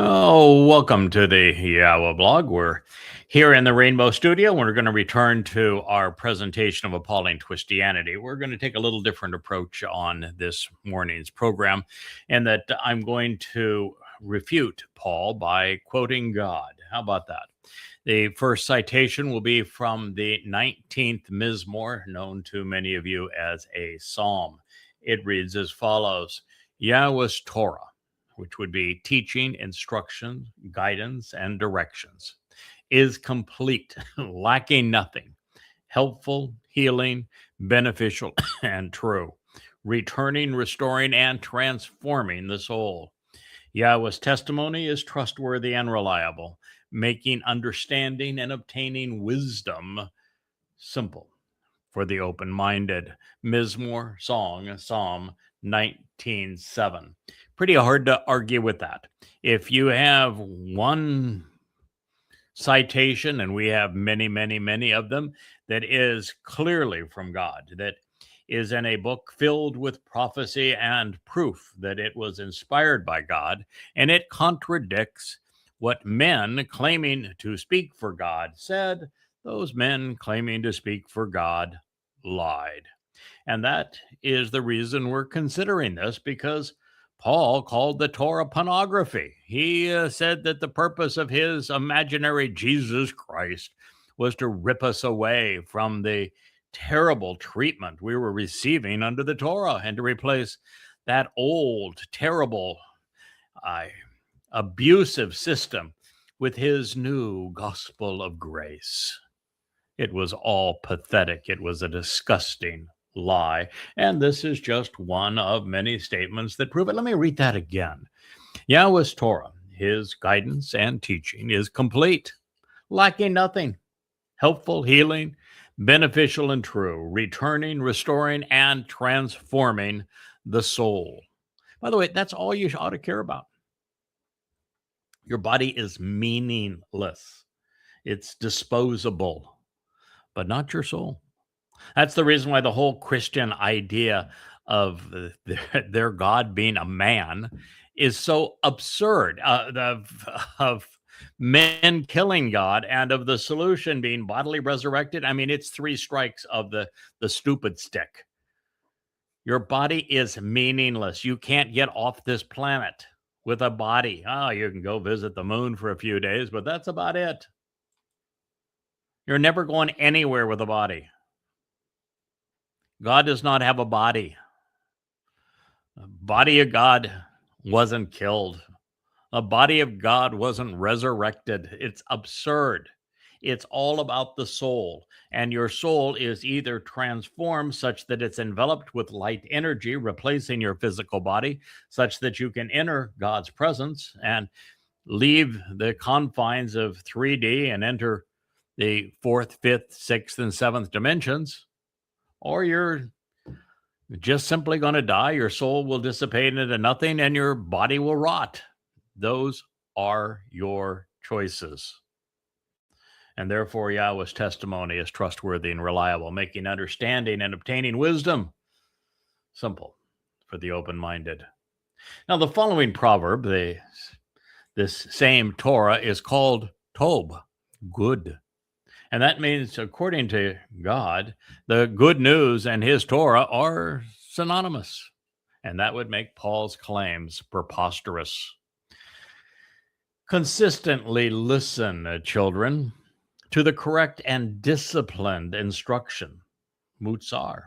Oh, welcome to the Yahowah blog. We're here in the Rainbow Studio. We're going to return to our presentation of Appalling Twistianity. We're going to take a little different approach on this morning's program, and that I'm going to refute Paul by quoting God. How about that? The first citation will be from the 19th Mizmowr, known to many of you as a psalm. It reads as follows: Yahweh's Towrah, which would be teaching, instruction, guidance, and directions, is complete, lacking nothing, helpful, healing, beneficial, and true, returning, restoring, and transforming the soul. Yahweh's testimony is trustworthy and reliable, making understanding and obtaining wisdom simple for the open-minded. Mizmowr song, Psalm 19:7. Pretty hard to argue with that. If you have one citation, and we have many, many, many of them, that is clearly from God, that is in a book filled with prophecy and proof that it was inspired by God, and it contradicts what men claiming to speak for God said, those men claiming to speak for God lied. And that is the reason we're considering this, because Paul called the Torah pornography. He said that the purpose of his imaginary Jesus Christ was to rip us away from the terrible treatment we were receiving under the Torah and to replace that old, terrible, abusive system with his new gospel of grace. It was all pathetic. It was a disgusting lie. And this is just one of many statements that prove it. Let me read that again. Yahweh's Torah, his guidance and teaching, is complete, lacking nothing, helpful, healing, beneficial, and true, returning, restoring, and transforming the soul. By the way, that's all you ought to care about. Your body is meaningless. It's disposable, but not your soul. That's the reason why the whole Christian idea of their God being a man is so absurd, of men killing God and of the solution being bodily resurrected. I mean, it's three strikes of the stupid stick. Your body is meaningless. You can't get off this planet with a body. Oh, you can go visit the moon for a few days, but that's about it. You're never going anywhere with a body. God does not have a body. The body of God wasn't killed. The body of God wasn't resurrected. It's absurd. It's all about the soul. And your soul is either transformed such that it's enveloped with light energy, replacing your physical body, such that you can enter God's presence and leave the confines of 3D and enter the fourth, fifth, sixth, and seventh dimensions, or you're just simply going to die. Your soul will dissipate into nothing and your body will rot. Those are your choices. And therefore, Yahweh's testimony is trustworthy and reliable, making understanding and obtaining wisdom simple for the open-minded. Now, the following proverb, this same Torah, is called Tob, good. And that means, according to God, the good news and his Torah are synonymous. And that would make Paul's claims preposterous. Consistently listen, children, to the correct and disciplined instruction, Mutsar,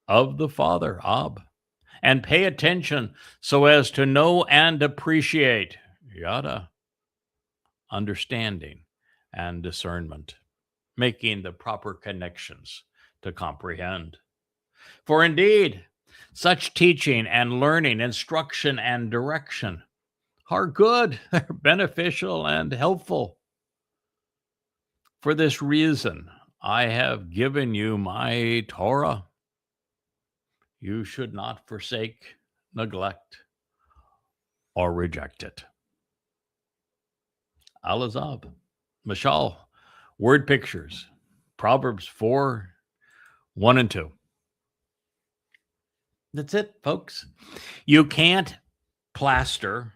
of the Father, Ab, and pay attention so as to know and appreciate, Yada, understanding and discernment, making the proper connections to comprehend. For indeed, such teaching and learning, instruction and direction are good, they're beneficial and helpful. For this reason, I have given you my Torah. You should not forsake, neglect, or reject it. Al-Azab, Mashal, word pictures, Proverbs 4, 1 and 2. That's it, folks. You can't plaster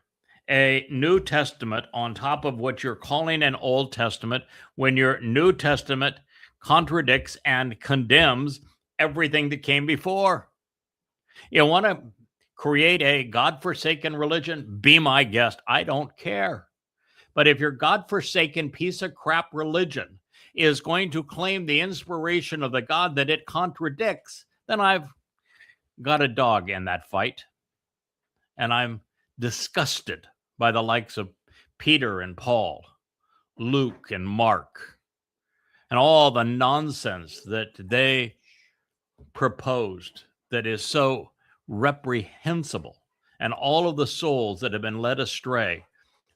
a New Testament on top of what you're calling an Old Testament when your New Testament contradicts and condemns everything that came before? You want to create a God-forsaken religion? Be my guest. I don't care. But if your God-forsaken piece of crap religion is going to claim the inspiration of the God that it contradicts, then I've got a dog in that fight. And I'm disgusted by the likes of Peter and Paul, Luke and Mark, and all the nonsense that they proposed that is so reprehensible, and all of the souls that have been led astray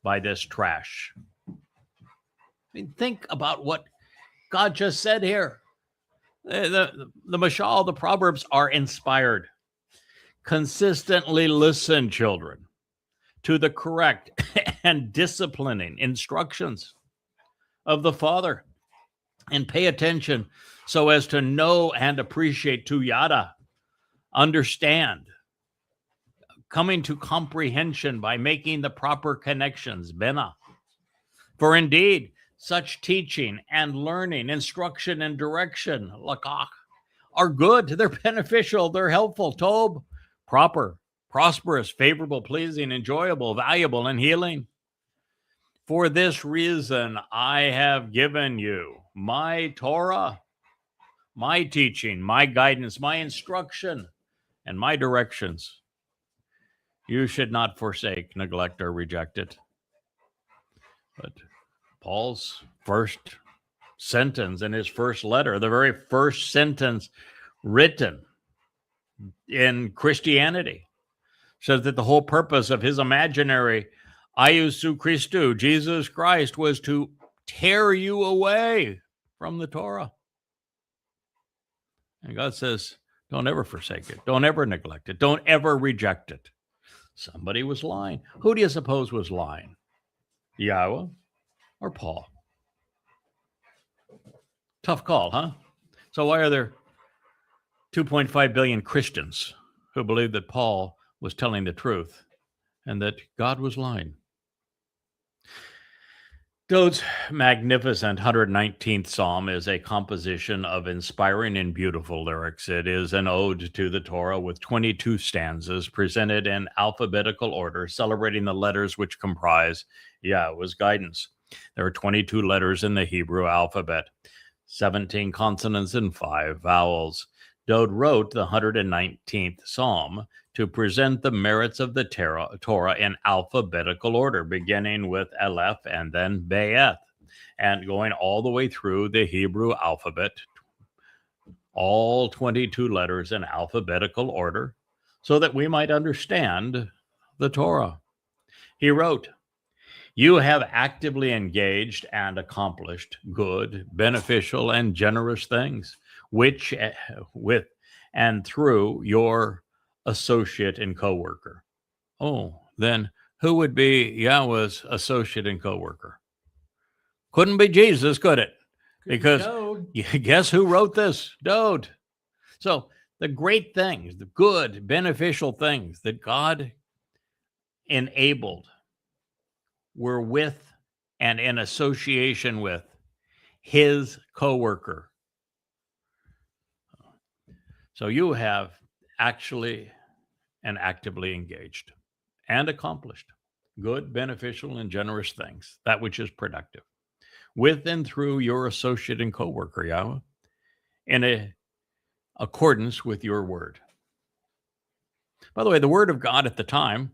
by this trash. I mean, think about what God just said here. The Mashal, the Proverbs are inspired. Consistently listen, children, to the correct and disciplining instructions of the Father, and pay attention so as to know and appreciate, to yada, understand, coming to comprehension by making the proper connections, bena. For indeed, such teaching and learning, instruction and direction, lakach, are good, they're beneficial, they're helpful, tob, proper, prosperous, favorable, pleasing, enjoyable, valuable, and healing. For this reason, I have given you my Torah, my teaching, my guidance, my instruction, and my directions. You should not forsake, neglect, or reject it. But Paul's first sentence in his first letter, the very first sentence written in Christianity, says that the whole purpose of his imaginary Iusu Christou, Jesus Christ, was to tear you away from the Torah. And God says, don't ever forsake it. Don't ever neglect it. Don't ever reject it. Somebody was lying. Who do you suppose was lying? Yahowah or Paul? Tough call, huh? So why are there 2.5 billion Christians who believe that Paul was telling the truth and that God was lying? Dowd's magnificent 119th Psalm is a composition of inspiring and beautiful lyrics. It is an ode to the Torah with 22 stanzas presented in alphabetical order, celebrating the letters which comprise Yahowah's guidance. There are 22 letters in the Hebrew alphabet, 17 consonants and 5 vowels. Dowd wrote the 119th Psalm to present the merits of the Torah in alphabetical order, beginning with Aleph and then Be'eth, and going all the way through the Hebrew alphabet, all 22 letters in alphabetical order, so that we might understand the Torah. He wrote, "You have actively engaged and accomplished good, beneficial, and generous things, which with and through your associate and co-worker." Oh, then who would be Yahowah's associate and co-worker? Couldn't be Jesus, could it? Because guess who wrote this? Dowd. So the great things, the good, beneficial things that God enabled were with and in association with his co-worker. So you have actually and actively engaged and accomplished good, beneficial, and generous things, that which is productive, with and through your associate and co-worker, Yahowah, in accordance with your word. By the way, the word of God at the time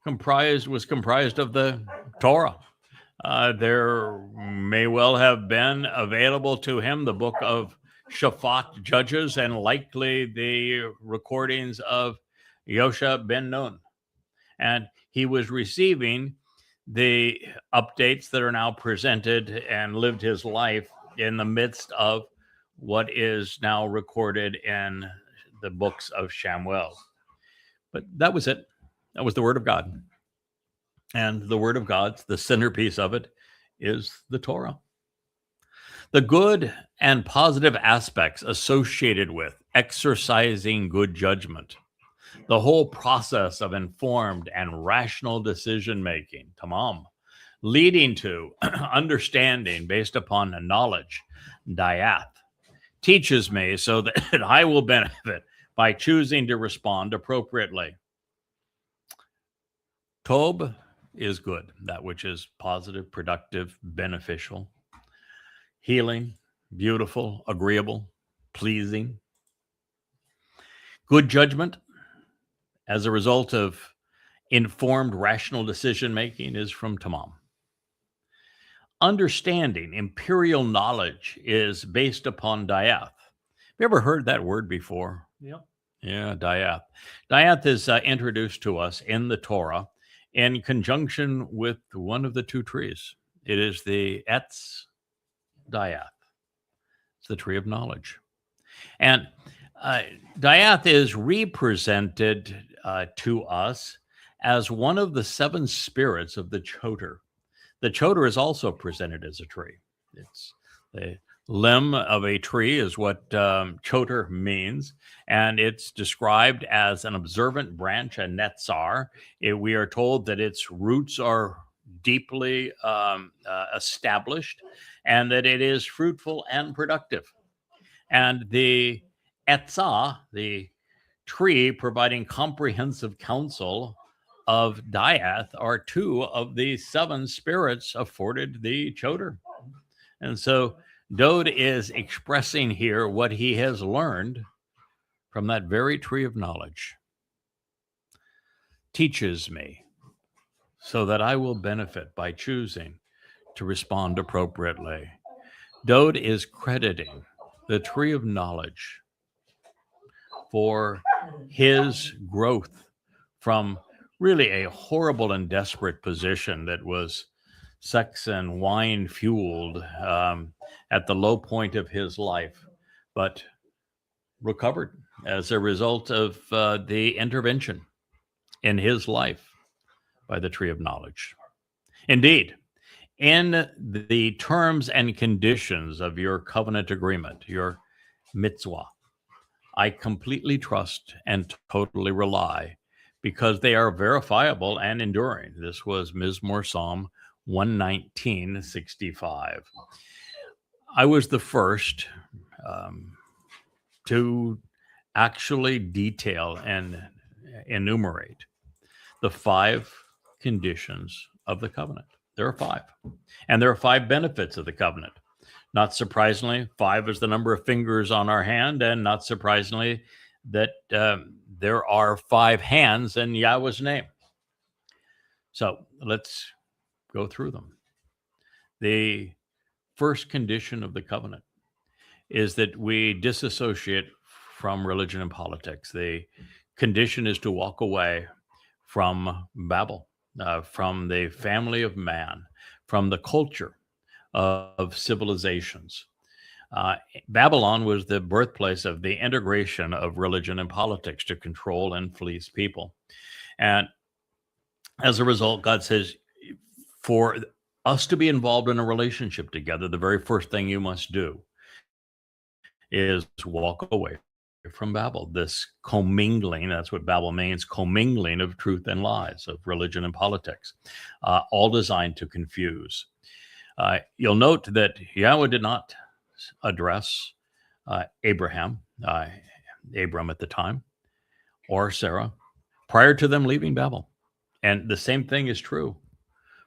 was comprised of the Torah. There may well have been available to him the book of Shaphat, Judges, and likely the recordings of Yosha ben Nun. And he was receiving the updates that are now presented and lived his life in the midst of what is now recorded in the books of Shamuw'el. But that was it. That was the word of God. And the word of God, the centerpiece of it, is the Torah. The good and positive aspects associated with exercising good judgment, The whole process of informed and rational decision making, tamam, leading to understanding based upon knowledge, dayath, teaches me so that I will benefit by choosing to respond appropriately. Tob is good, that which is positive, productive, beneficial, healing, beautiful, agreeable, pleasing. Good judgment as a result of informed, rational decision making is from tamam. Understanding, imperial knowledge, is based upon dayath. Have you ever heard that word before? Yep. Yeah, dayath. Dayath is introduced to us in the Torah in conjunction with one of the two trees. It is the Etz Dayath. It's the tree of knowledge. And dayath is represented to us as one of the seven spirits of the Towrah. The Towrah is also presented as a tree. It's the limb of a tree is what Towrah means, and it's described as an observant branch, a netzar. We are told that its roots are deeply established and that it is fruitful and productive. And the etzah, the tree providing comprehensive counsel of dayath, are two of the seven spirits afforded the Towrah. And so Dowd is expressing here what he has learned from that very tree of knowledge. Teaches me so that I will benefit by choosing to respond appropriately. Dowd is crediting the tree of knowledge for his growth from really a horrible and desperate position that was sex and wine fueled at the low point of his life, but recovered as a result of the intervention in his life by the tree of knowledge. Indeed, in the terms and conditions of your covenant agreement, your mitzvah, I completely trust and totally rely because they are verifiable and enduring. This was Mizmowr Psalm 119:65. I was the first to actually detail and enumerate the 5 conditions of the covenant. There are 5. And there are 5 benefits of the covenant. Not surprisingly, 5 is the number of fingers on our hand, and not surprisingly, that there are 5 hands in Yahweh's name. So let's go through them. The first condition of the covenant is that we disassociate from religion and politics. The condition is to walk away from Babel, from the family of man, from the culture of civilizations. Babylon was the birthplace of the integration of religion and politics to control and fleece people. And as a result, God says, for us to be involved in a relationship together, the very first thing you must do is walk away from Babel. This commingling, that's what Babel means, commingling of truth and lies, of religion and politics, all designed to confuse. You'll note that Yahweh did not address Abram at the time, or Sarah, prior to them leaving Babel. And the same thing is true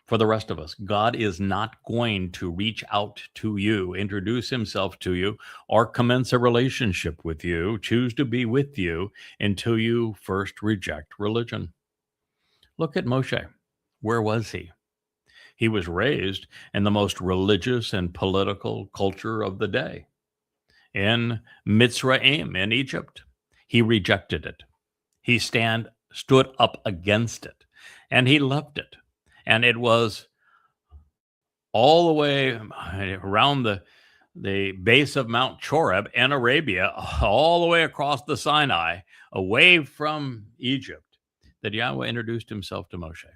for the rest of us. God is not going to reach out to you, introduce himself to you, or commence a relationship with you, choose to be with you until you first reject religion. Look at Moshe. Where was he? He was raised in the most religious and political culture of the day, in Mitzrayim, in Egypt. He rejected it. He stood up against it, and he loved it. And it was all the way around the base of Mount Choreb in Arabia, all the way across the Sinai, away from Egypt, that Yahweh introduced himself to Moshe.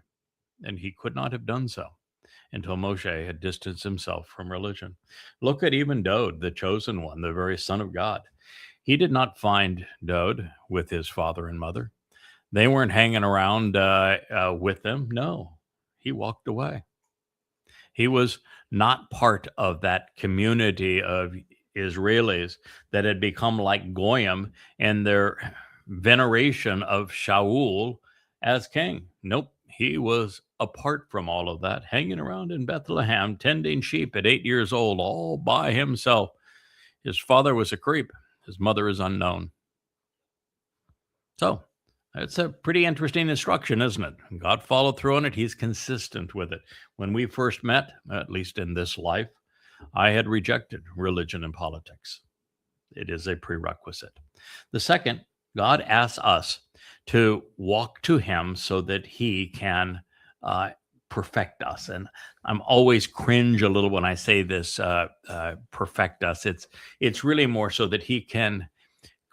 And he could not have done so until Moshe had distanced himself from religion. Look at even Dowd, the chosen one, the very son of God. He did not find Dowd with his father and mother. They weren't hanging around with them. No, he walked away. He was not part of that community of Israelis that had become like Goyim in their veneration of Sha'uwl as king. Nope, he was apart from all of that, hanging around in Bethlehem, tending sheep at 8 years old, all by himself. His father was a creep. His mother is unknown. So it's a pretty interesting instruction, isn't it? God followed through on it. He's consistent with it. When we first met, at least in this life, I had rejected religion and politics. It is a prerequisite. The second, God asks us to walk to him so that he can perfect us. And I'm always cringe a little when I say this, perfect us. It's really more so that he can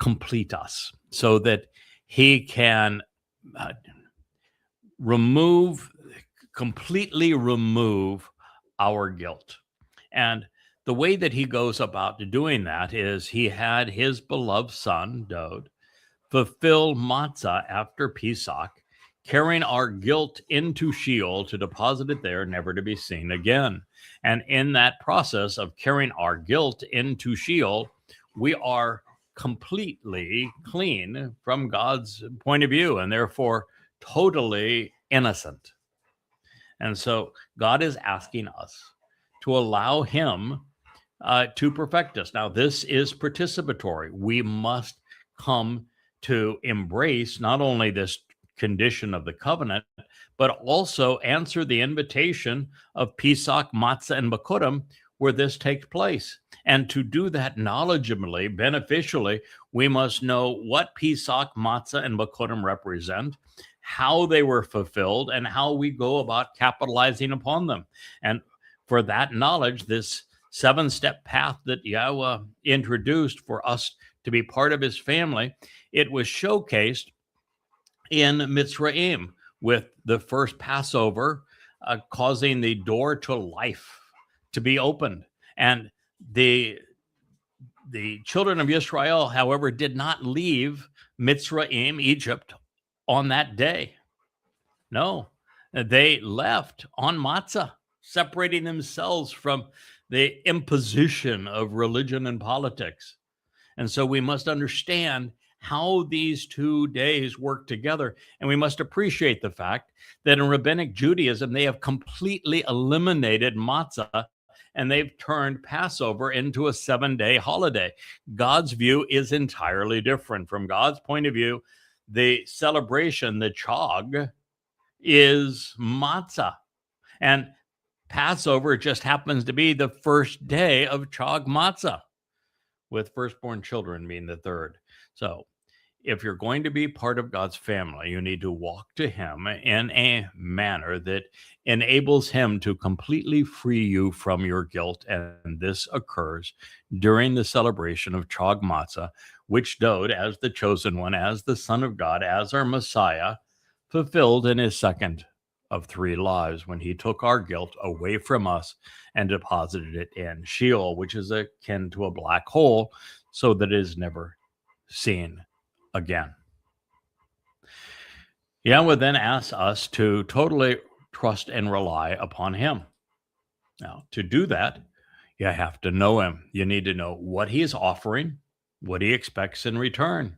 complete us, so that he can completely remove our guilt. And the way that he goes about doing that is he had his beloved son, Dowd, fulfill matzah after Pesach, carrying our guilt into Sheol to deposit it there, never to be seen again. And in that process of carrying our guilt into Sheol, we are completely clean from God's point of view, and therefore totally innocent. And so God is asking us to allow him to perfect us. Now, this is participatory. We must come to embrace not only this condition of the covenant, but also answer the invitation of Pesach, Matzah, and Bikurim, where this takes place. And to do that knowledgeably, beneficially, we must know what Pesach, Matzah, and Bikurim represent, how they were fulfilled, and how we go about capitalizing upon them. And for that knowledge, this 7-step path that Yahowah introduced for us to be part of his family, it was showcased in Mitzrayim with the first Passover causing the door to life to be opened. And the children of Israel, however, did not leave Mitzrayim, Egypt, on that day. No, they left on matzah, separating themselves from the imposition of religion and politics. And so we must understand how these 2 days work together. And we must appreciate the fact that in Rabbinic Judaism, they have completely eliminated matzah and they've turned Passover into a 7-day holiday. God's view is entirely different. From God's point of view, the celebration, the chag, is matzah. And Passover just happens to be the first day of chag matzah, with firstborn children being the third. So if you're going to be part of God's family, you need to walk to him in a manner that enables him to completely free you from your guilt. And this occurs during the celebration of Chag Matzah, which Dowd, as the chosen one, as the Son of God, as our Messiah, fulfilled in his second of 3 lives when he took our guilt away from us and deposited it in Sheol, which is akin to a black hole, so that it is never seen again. Yahowah then asks us to totally trust and rely upon him. Now, to do that, you have to know him. You need to know what he is offering, what he expects in return.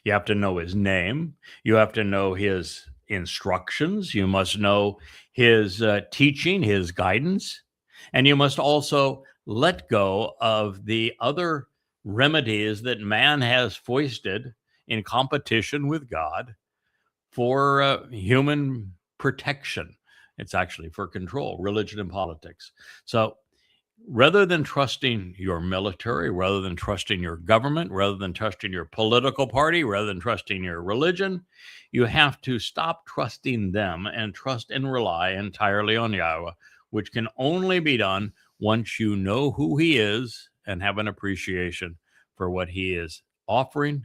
You have to know his name. You have to know his instructions. You must know his teaching, his guidance. And you must also let go of the other remedies that man has foisted in competition with God for human protection. It's actually for control, religion and politics. So rather than trusting your military, rather than trusting your government, rather than trusting your political party, rather than trusting your religion, you have to stop trusting them and trust and rely entirely on Yahowah, which can only be done once you know who he is and have an appreciation for what he is offering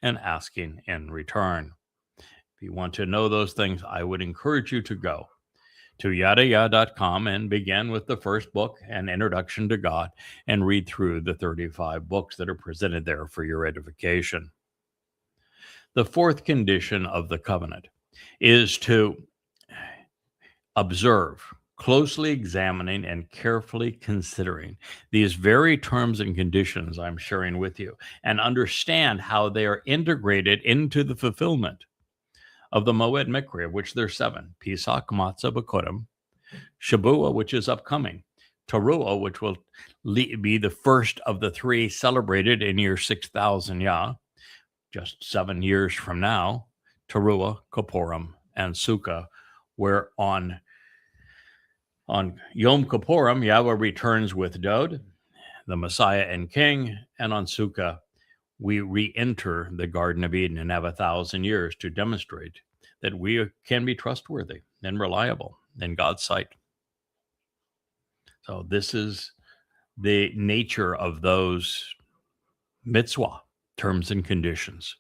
and asking in return. If you want to know those things, I would encourage you to go to yadayah.com and begin with the first book, An Introduction to God, and read through the 35 books that are presented there for your edification. The fourth condition of the covenant is to observe, closely examining, and carefully considering these very terms and conditions I'm sharing with you, and understand how they are integrated into the fulfillment of the Moed Mikra, of which there's 7: Pesach, Matzah, Bakodim, Shabuah, which is upcoming, Towrah, which will be the first of the 3 celebrated in year 6000 Yah, just 7 years from now, Towrah, Kippurim, and Sukkah, where on Yom Kippurim, Yahweh returns with Dowd, the Messiah and King, and on Sukkah, we re-enter the Garden of Eden and have 1,000 years to demonstrate that we can be trustworthy and reliable in God's sight. So this is the nature of those mitzvah, terms and conditions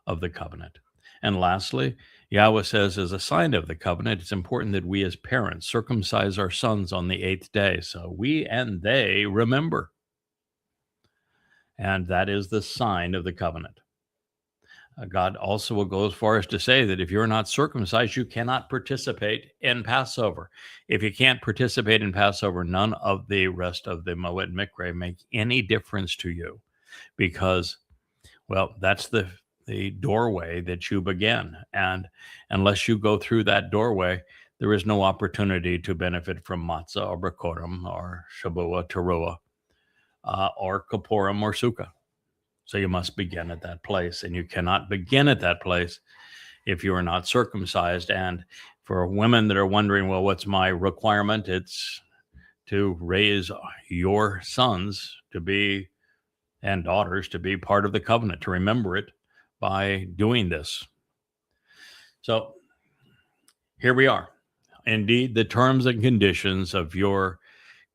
of the covenant. And lastly, Yahweh says, as a sign of the covenant, it's important that we as parents circumcise our sons on the 8th day, so we and they remember. And that is the sign of the covenant. God also will go as far as to say that if you're not circumcised, you cannot participate in Passover. If you can't participate in Passover, none of the rest of the Moed Mikra make any difference to you, because, well, that's the doorway that you begin. And unless you go through that doorway, there is no opportunity to benefit from matzah or bakorim or shabuah, teruah, or kippurim or sukkah. So you must begin at that place, and you cannot begin at that place if you are not circumcised. And for women that are wondering, well, what's my requirement? It's to raise your sons to be, and daughters to be, part of the covenant, to remember it by doing this. So here we are. Indeed, the terms and conditions of your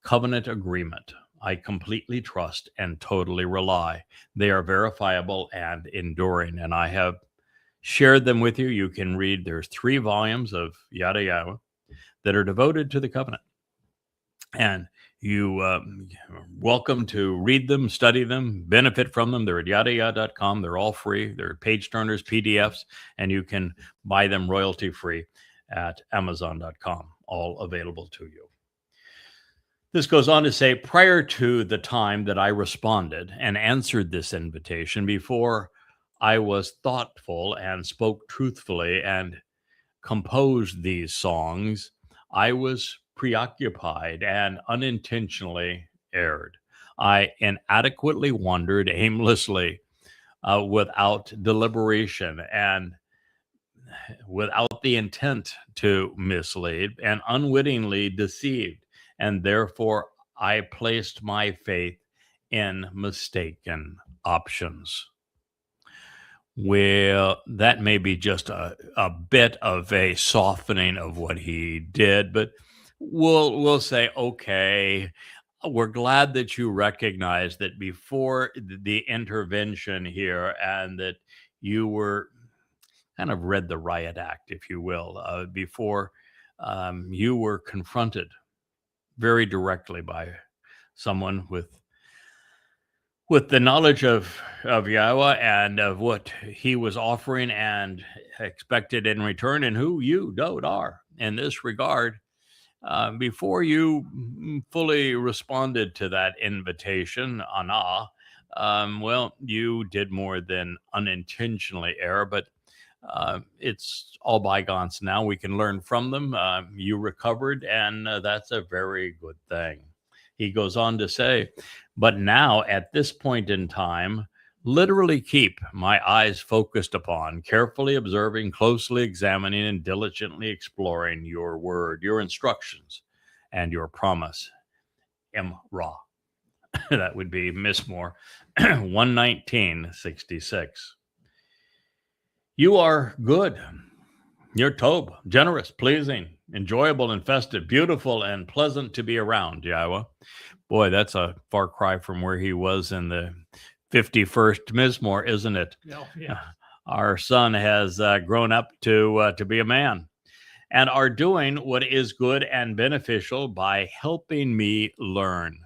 covenant agreement, I completely trust and totally rely. They are verifiable and enduring, and I have shared them with you. You can read, there's 3 volumes of Yahowah that are devoted to the covenant. And you are welcome to read them, study them, benefit from them. They're at yahowah.com. They're all free. They're page turners, PDFs, and you can buy them royalty free at amazon.com, all available to you. This goes on to say, prior to the time that I responded and answered this invitation, before I was thoughtful and spoke truthfully and composed these songs, I was preoccupied and unintentionally erred. I inadequately wandered aimlessly, without deliberation and without the intent to mislead, and unwittingly deceived. And therefore, I placed my faith in mistaken options. Well, that may be just a bit of a softening of what he did, but we'll say, okay, we're glad that you recognize that before the intervention here, and that you were kind of read the riot act, if you will, before you were confronted very directly by someone with the knowledge of Yahowah and of what he was offering and expected in return, and who you, Dowd, are in this regard. Before you fully responded to that invitation, Anah, well, you did more than unintentionally err, but it's all bygones now. We can learn from them. You recovered, and that's a very good thing. He goes on to say, but now at this point in time, literally keep my eyes focused upon, carefully observing, closely examining, and diligently exploring your word, your instructions, and your promise. Ra. That would be Mizmowr 119:66. You are good. You're Tob, generous, pleasing, enjoyable, and festive, beautiful, and pleasant to be around, Yahowah. Boy, that's a far cry from where he was in the 51st Mizmowr, isn't it? Yeah. Our son has grown up to be a man, and are doing what is good and beneficial by helping me learn,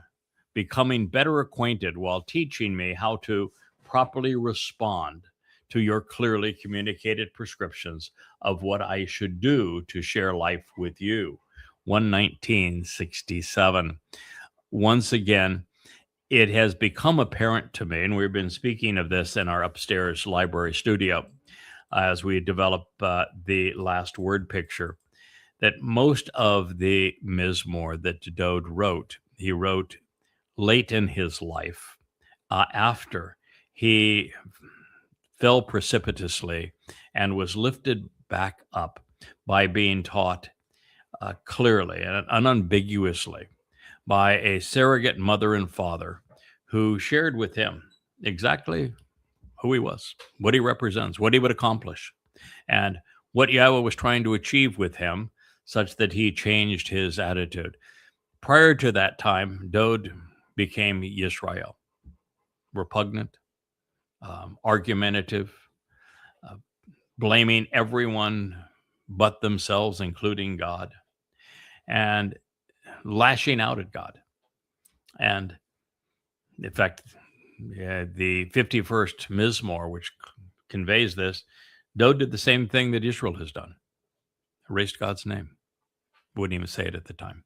becoming better acquainted while teaching me how to properly respond to your clearly communicated prescriptions of what I should do to share life with you. 11967. Once again, it has become apparent to me, and we've been speaking of this in our upstairs library studio as we develop the last word picture, that most of the Mizmowr that Dowd wrote, he wrote late in his life, after he fell precipitously and was lifted back up by being taught clearly and unambiguously by a surrogate mother and father who shared with him exactly who he was, what he represents, what he would accomplish, and what Yahowah was trying to achieve with him, such that he changed his attitude. Prior to that time, Dowd became Yisrael, repugnant, argumentative, blaming everyone but themselves, including God, and lashing out at God. And in fact, the 51st Mizmowr, which conveys this, Dowd did the same thing that Israel has done, erased God's name. Wouldn't even say it at the time.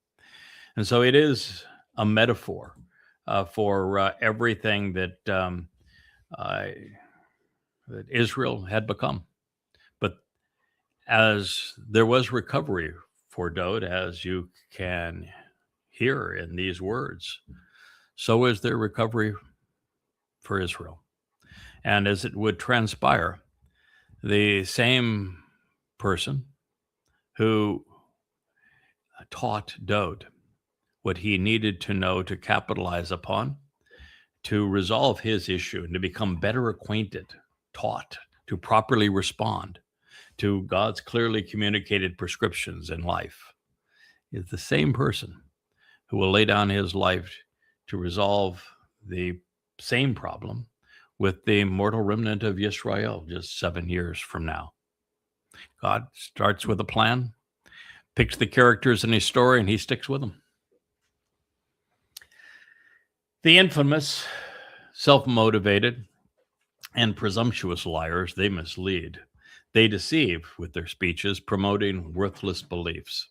And so it is a metaphor for everything that that Israel had become. But as there was recovery for Dowd, as you can hear in these words, so is there recovery for Israel. And as it would transpire, the same person who taught Dowd what he needed to know to capitalize upon, to resolve his issue and to become better acquainted, taught to properly respond to God's clearly communicated prescriptions in life, is the same person who will lay down his life to resolve the same problem with the mortal remnant of Yisrael just 7 years from now. God starts with a plan, picks the characters in his story, and he sticks with them. The infamous, self-motivated, and presumptuous liars, they mislead. They deceive with their speeches, promoting worthless beliefs,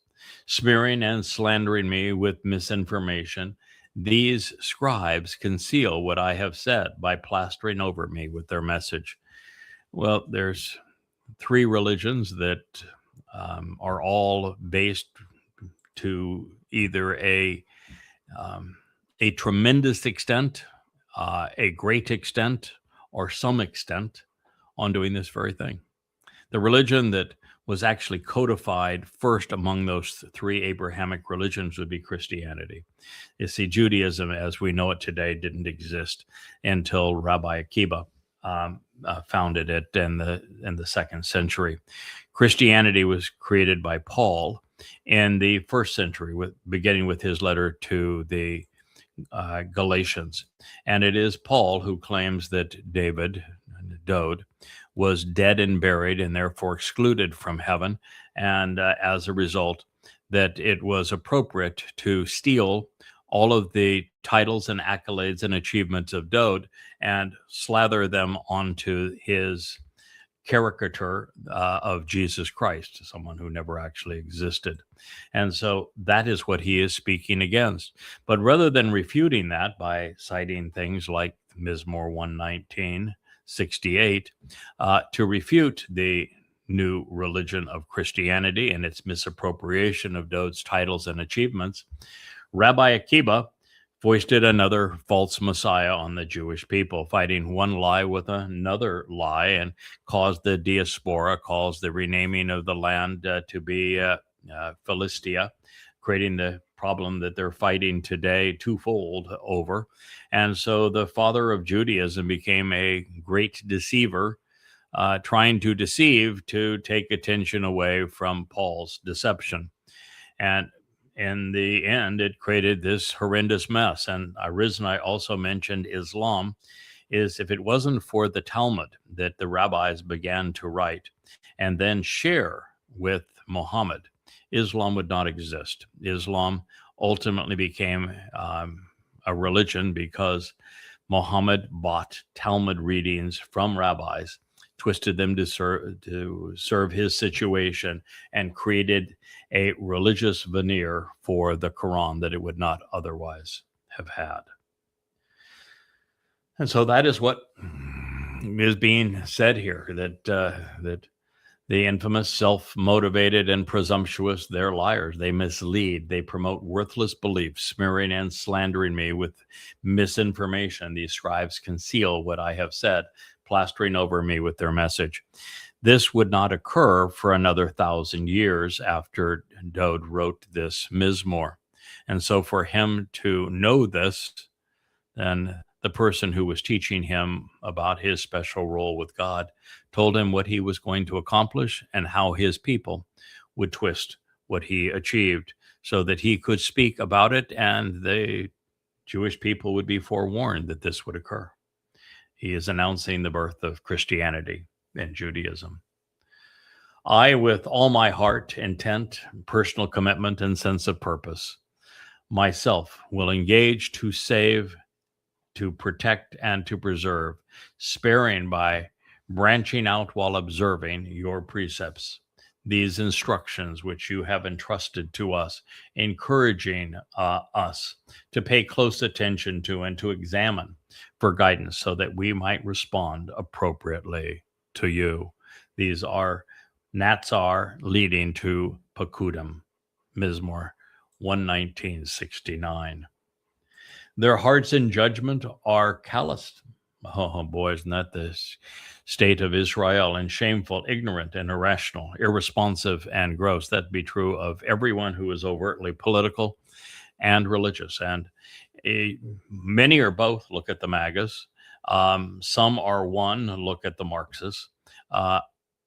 smearing and slandering me with misinformation. These scribes conceal what I have said by plastering over me with their message. Well, there's 3 religions that are all based to either a tremendous extent, a great extent, or some extent on doing this very thing. The religion that was actually codified first among those 3 Abrahamic religions would be Christianity. You see, Judaism, as we know it today, didn't exist until Rabbi Akiba founded it in the 2nd century. Christianity was created by Paul in the 1st century, beginning with his letter to the Galatians. And it is Paul who claims that Dowd, was dead and buried and therefore excluded from heaven. And as a result, that it was appropriate to steal all of the titles and accolades and achievements of Dowd and slather them onto his caricature of Jesus Christ, someone who never actually existed. And so that is what he is speaking against. But rather than refuting that by citing things like Mizmowr 119:68, to refute the new religion of Christianity and its misappropriation of Dowd's titles and achievements, Rabbi Akiba foisted another false messiah on the Jewish people, fighting one lie with another lie, and caused the diaspora, caused the renaming of the land to be Philistia, creating the problem that they're fighting today twofold over. And so the father of Judaism became a great deceiver, trying to deceive to take attention away from Paul's deception. And in the end, it created this horrendous mess. And I also mentioned Islam, is if it wasn't for the Talmud that the rabbis began to write and then share with Muhammad, Islam would not exist. Islam ultimately became a religion because Muhammad bought Talmud readings from rabbis twisted them to serve his situation, and created a religious veneer for the Quran that it would not otherwise have had. And so that is what is being said here, that the infamous, self-motivated, and presumptuous, they're liars. They mislead. They promote worthless beliefs, smearing and slandering me with misinformation. These scribes conceal what I have said, plastering over me with their message. This would not occur for another 1,000 years after Dowd wrote this Mizmowr. And so for him to know this, then the person who was teaching him about his special role with God told him what he was going to accomplish and how his people would twist what he achieved so that he could speak about it, and the Jewish people would be forewarned that this would occur. He is announcing the birth of Christianity and Judaism. I, with all my heart, intent, personal commitment, and sense of purpose, myself will engage to save, to protect, and to preserve, sparing by branching out while observing your precepts, these instructions which you have entrusted to us, encouraging us to pay close attention to and to examine for guidance so that we might respond appropriately to you. These are Natsar leading to Pakudim, Mizmowr 119:69. Their hearts in judgment are calloused. Oh boy, isn't that the state of Israel? And shameful, ignorant, and irrational, irresponsive, and gross. That'd be true of everyone who is overtly political and religious. And many are both. Look at the MAGAs. Some are one. Look at the Marxists.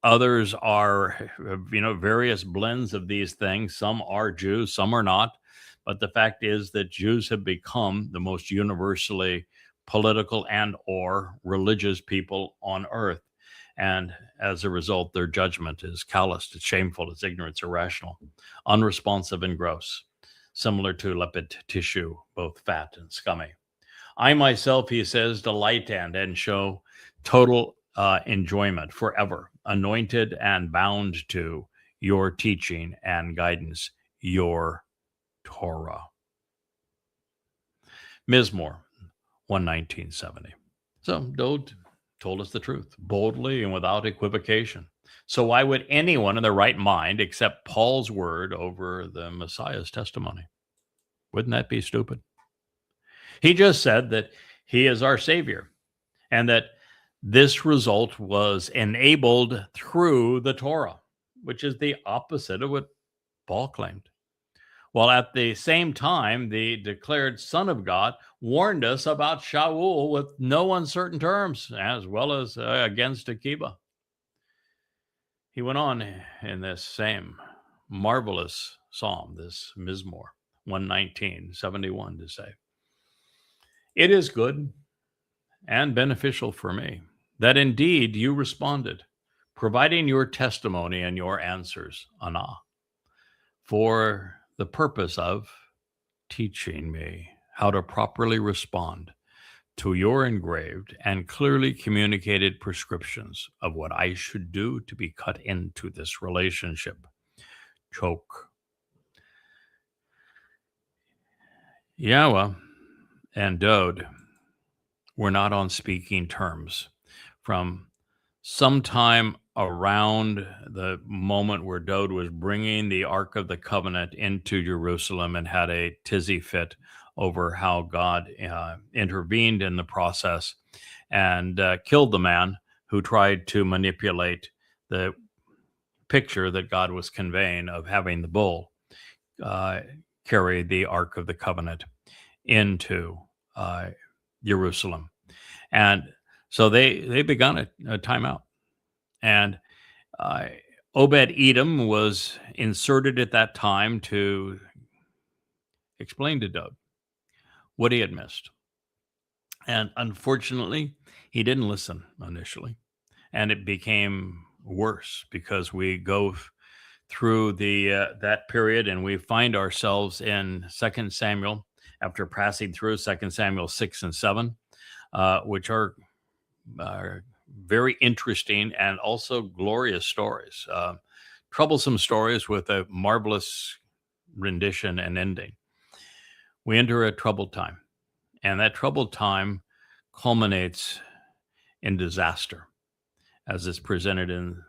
Others are, various blends of these things. Some are Jews, some are not. But the fact is that Jews have become the most universally political and or religious people on earth. And as a result, their judgment is calloused, it's shameful, it's ignorant, it's irrational, unresponsive, and gross, similar to leopard tissue, both fat and scummy. I myself, he says, delight and show total enjoyment forever, anointed and bound to your teaching and guidance, your Towrah. Mizmowr 119:70. So Dowd told us the truth, boldly and without equivocation. So why would anyone in their right mind accept Paul's word over the Messiah's testimony? Wouldn't that be stupid? He just said that he is our Savior, and that this result was enabled through the Towrah, which is the opposite of what Paul claimed. While at the same time, the declared Son of God warned us about Sha'uwl with no uncertain terms, as well as against Akiba. He went on in this same marvelous psalm, this Mizmowr 119:71, to say, "It is good and beneficial for me that indeed you responded, providing your testimony and your answers, Anah, for the purpose of teaching me how to properly respond to your engraved and clearly communicated prescriptions of what I should do to be cut into this relationship." Choke. Yahowah and Dowd were not on speaking terms from sometime around the moment where Dowd was bringing the Ark of the Covenant into Jerusalem and had a tizzy fit over how God intervened in the process and killed the man who tried to manipulate the picture that God was conveying of having the bull carry the Ark of the Covenant into Jerusalem. And so they begun a timeout. And Obed-Edom was inserted at that time to explain to Dowd what he had missed. And unfortunately, he didn't listen initially. And it became worse because we go through that period and we find ourselves in 2 Samuel after passing through 2 Samuel 6 and 7, which are very interesting and also glorious stories, troublesome stories with a marvelous rendition and ending. We enter a troubled time, and that troubled time culminates in disaster, as is presented in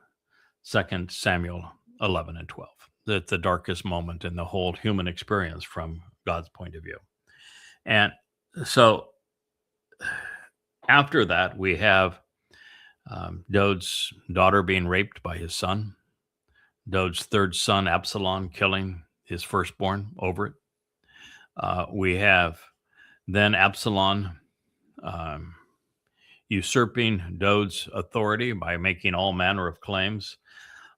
2 Samuel 11 and 12. That's the darkest moment in the whole human experience from God's point of view. And so after that, we have Dowd's daughter being raped by his son, Dowd's third son, Absalom, killing his firstborn over it. We have then Absalom usurping Dowd's authority by making all manner of claims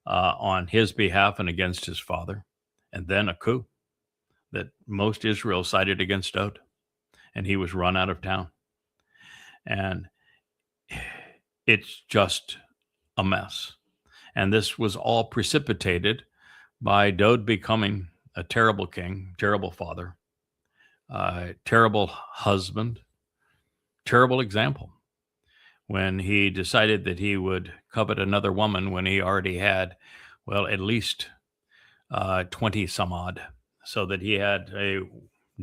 on his behalf and against his father. And then a coup that most Israel sided against Dowd, and he was run out of town. And it's just a mess. And this was all precipitated by Dowd becoming a terrible king, terrible father, terrible husband, terrible example, when he decided that he would covet another woman when he already had, well, at least 20 some odd, so that he had a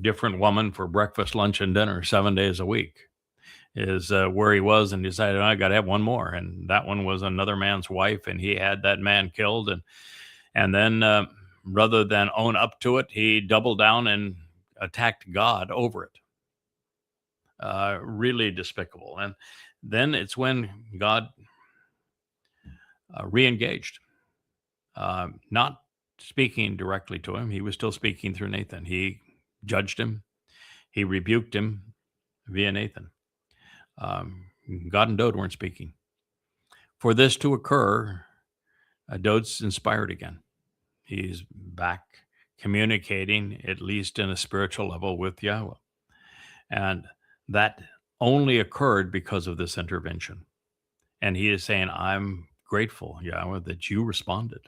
different woman for breakfast, lunch, and dinner 7 days a week, is where he was, and decided, I got to have one more. And that one was another man's wife, and he had that man killed. And then rather than own up to it, he doubled down and attacked God over it. Really despicable. And then it's when God re-engaged, not speaking directly to him. He was still speaking through Nathan. He judged him. He rebuked him via Nathan. God and Dowd weren't speaking. For this to occur, Dowd's inspired again. He's back communicating, at least in a spiritual level, with Yahowah. And that only occurred because of this intervention. And he is saying, I'm grateful, Yahowah, that you responded,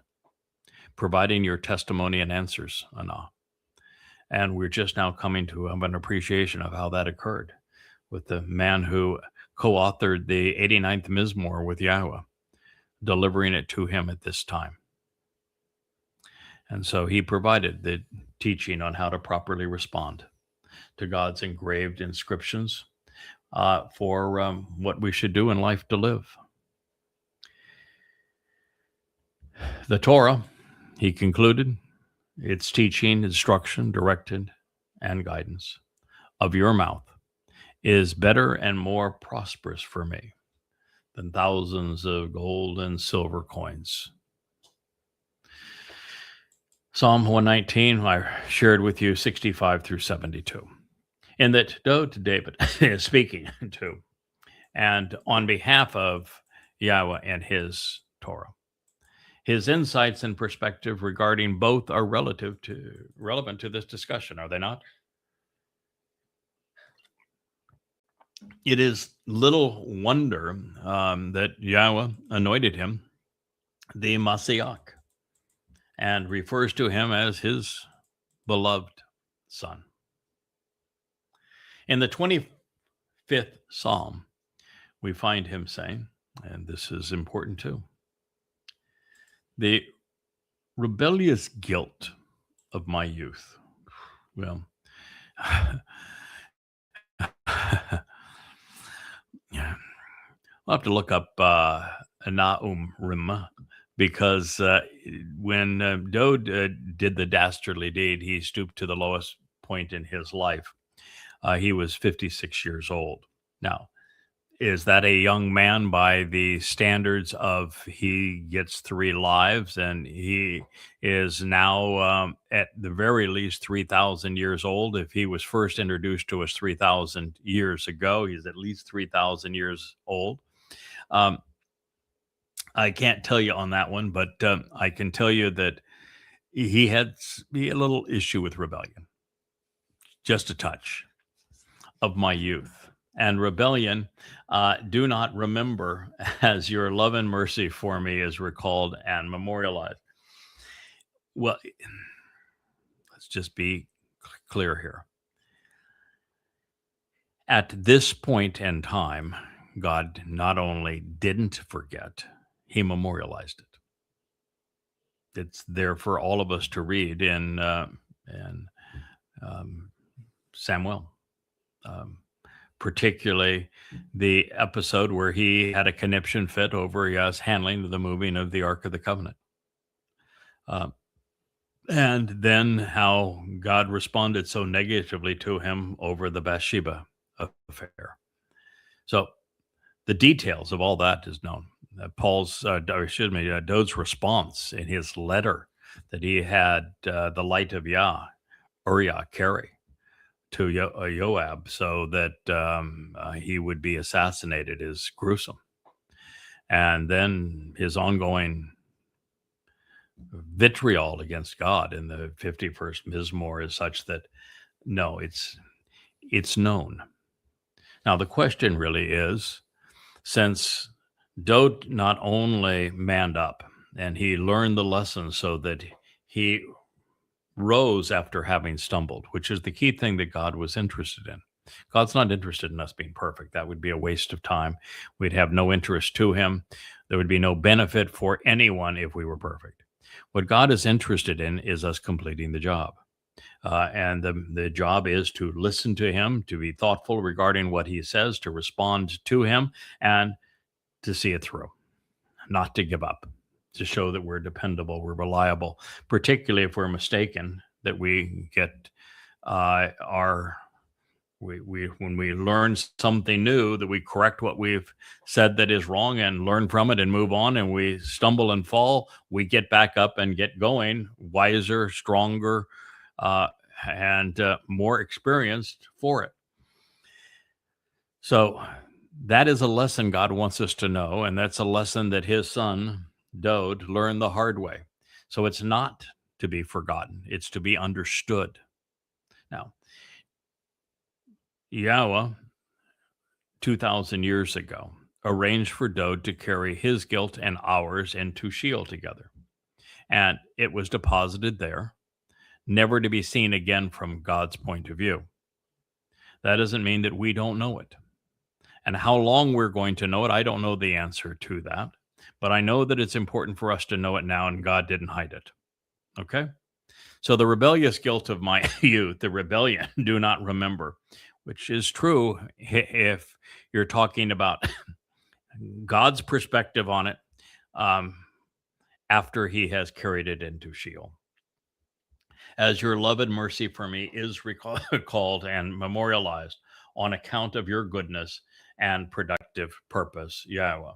providing your testimony and answers, Anah. And we're just now coming to an appreciation of how that occurred with the man who co-authored the 89th Mizmowr with Yahowah, delivering it to him at this time. And so he provided the teaching on how to properly respond to God's engraved inscriptions for what we should do in life to live. The Torah, he concluded, its teaching, instruction, directed, and guidance of your mouth is better and more prosperous for me than thousands of gold and silver coins. Psalm 119, I shared with you 65 through 72. In that Dowd to David is speaking to, and on behalf of Yahowah and his Torah. His insights and perspective regarding both are relevant to this discussion, are they not? It is little wonder that Yahowah anointed him the Mashiach and refers to him as his beloved son. In the 25th Psalm, we find him saying, and this is important too, the rebellious guilt of my youth. Well, yeah, I'll have to look up Nahum Rim, because when Dowd did the dastardly deed, he stooped to the lowest point in his life. He was 56 years old. Now, is that a young man by the standards of he gets 3 lives, and he is now at the very least 3,000 years old? If he was first introduced to us 3,000 years ago, he's at least 3,000 years old. I can't tell you on that one, but I can tell you that he had a little issue with rebellion, just a touch of my youth. And rebellion, do not remember, as your love and mercy for me is recalled and memorialized. Well, let's just be clear here. At this point in time, God not only didn't forget, he memorialized it. It's there for all of us to read in Shamuw'el, particularly the episode where he had a conniption fit over Yah's handling of the moving of the Ark of the Covenant. And then how God responded so negatively to him over the Bathsheba affair. So the details of all that is known. Dowd's response in his letter that he had the light of Uriah carry to Joab so that he would be assassinated is gruesome. And then his ongoing vitriol against God in the 51st Mizmowr is such that, no, it's known. Now, the question really is, since Dowd not only manned up and he learned the lesson so that he rose after having stumbled, which is the key thing that God was interested in. God's not interested in us being perfect. That would be a waste of time. We'd have no interest to him. There would be no benefit for anyone if we were perfect. What God is interested in is us completing the job. And the job is to listen to him, to be thoughtful regarding what he says, to respond to him, and to see it through, not to give up, to show that we're dependable, we're reliable, particularly if we're mistaken, that we get when we learn something new, that we correct what we've said that is wrong and learn from it and move on, and we stumble and fall, we get back up and get going, wiser, stronger, and more experienced for it. So that is a lesson God wants us to know, and that's a lesson that his son, Dowd, learned the hard way. So it's not to be forgotten. It's to be understood. Now, Yahowah, 2,000 years ago, arranged for Dowd to carry his guilt and ours into Sheol together. And it was deposited there, never to be seen again from God's point of view. That doesn't mean that we don't know it. And how long we're going to know it, I don't know the answer to that. But I know that it's important for us to know it now, and God didn't hide it. Okay? So the rebellious guilt of my youth, the rebellion, do not remember, which is true if you're talking about God's perspective on it after he has carried it into Sheol. As your love and mercy for me is recalled and memorialized on account of your goodness and productive purpose, Yahowah.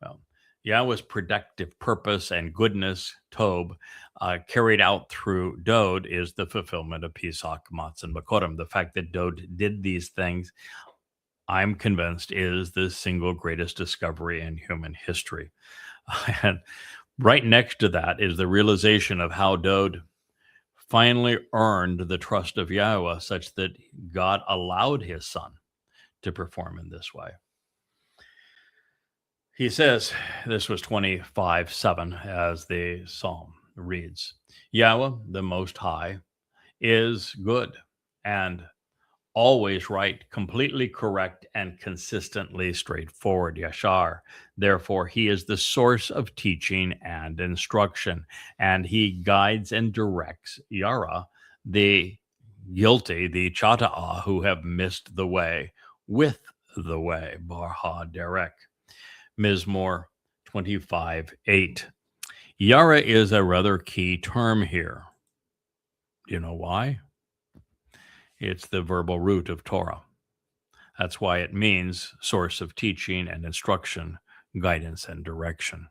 Well, Yahweh's productive purpose and goodness, Tob, carried out through Dowd is the fulfillment of Pesach, Matzah, and Bakorim. The fact that Dowd did these things, I'm convinced, is the single greatest discovery in human history. And right next to that is the realization of how Dowd finally earned the trust of Yahowah such that God allowed his son to perform in this way. He says, this was 25:7, as the psalm reads, Yahowah, the Most High, is good and always right, completely correct, and consistently straightforward, Yashar. Therefore, he is the source of teaching and instruction, and he guides and directs Yara, the guilty, the Chata'ah, who have missed the way, with the way, Barha Derek. Mizmowr 25:8. Yara is a rather key term here. Do you know why? It's the verbal root of Towrah. That's why it means source of teaching and instruction, guidance and direction.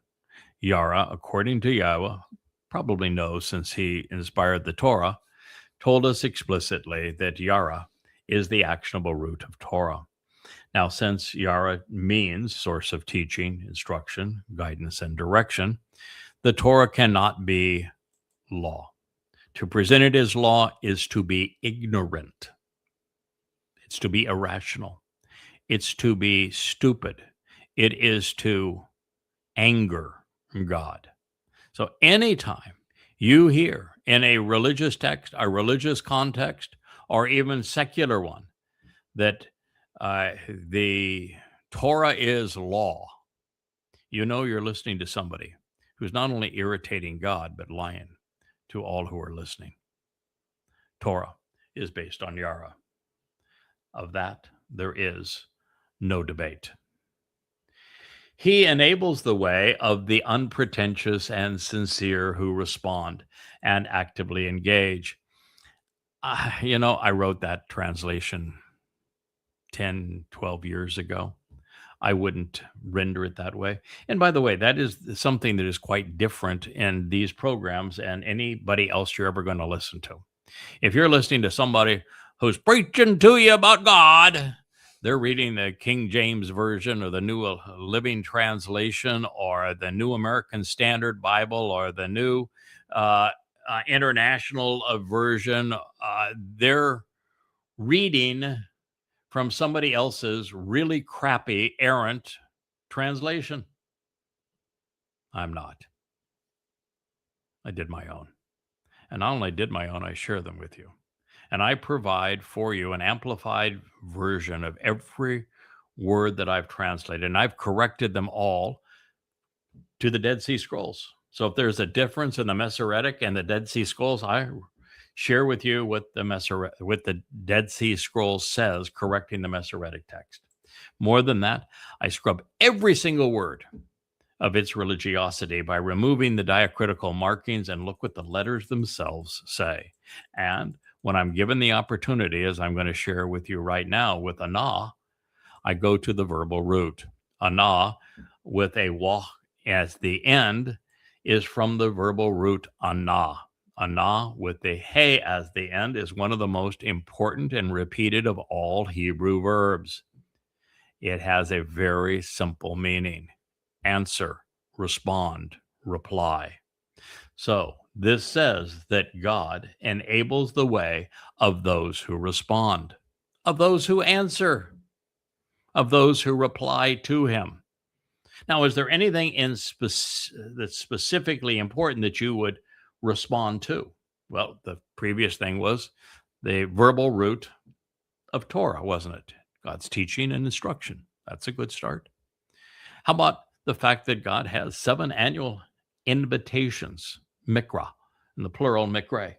Yara, according to Yahowah, probably knows since he inspired the Towrah, told us explicitly that Yara is the actionable root of Towrah. Now, since Yara means source of teaching, instruction, guidance, and direction, the Towrah cannot be law. To present it as law is to be ignorant. It's to be irrational. It's to be stupid. It is to anger God. So anytime you hear in a religious text, a religious context, or even secular one, that the Torah is law. You know you're listening to somebody who's not only irritating God, but lying to all who are listening. Torah is based on Yahowah. Of that, there is no debate. He enables the way of the unpretentious and sincere who respond and actively engage. I wrote that translation 10, 12 years ago. I wouldn't render it that way. And by the way, that is something that is quite different in these programs and anybody else you're ever going to listen to. If you're listening to somebody who's preaching to you about God, they're reading the King James Version or the New Living Translation or the New American Standard Bible or the New International Version. They're reading from somebody else's really crappy, errant translation. I'm not. I did my own. And not only did my own, I share them with you. And I provide for you an amplified version of every word that I've translated. And I've corrected them all to the Dead Sea Scrolls. So if there's a difference in the Masoretic and the Dead Sea Scrolls, I share with you what the Dead Sea Scrolls says, correcting the Masoretic text. More than that, I scrub every single word of its religiosity by removing the diacritical markings and look what the letters themselves say. And when I'm given the opportunity, as I'm going to share with you right now with Anah, I go to the verbal root. Anah with a wah as the end is from the verbal root Anah. Anah with the hey as the end is one of the most important and repeated of all Hebrew verbs. It has a very simple meaning: answer, respond, reply. So this says that God enables the way of those who respond, of those who answer, of those who reply to him. Now, is there anything that's specifically important that you would respond to? Well, the previous thing was the verbal root of Torah, wasn't it? God's teaching and instruction. That's a good start. How about the fact that God has 7 annual invitations, mikra, in the plural mikre,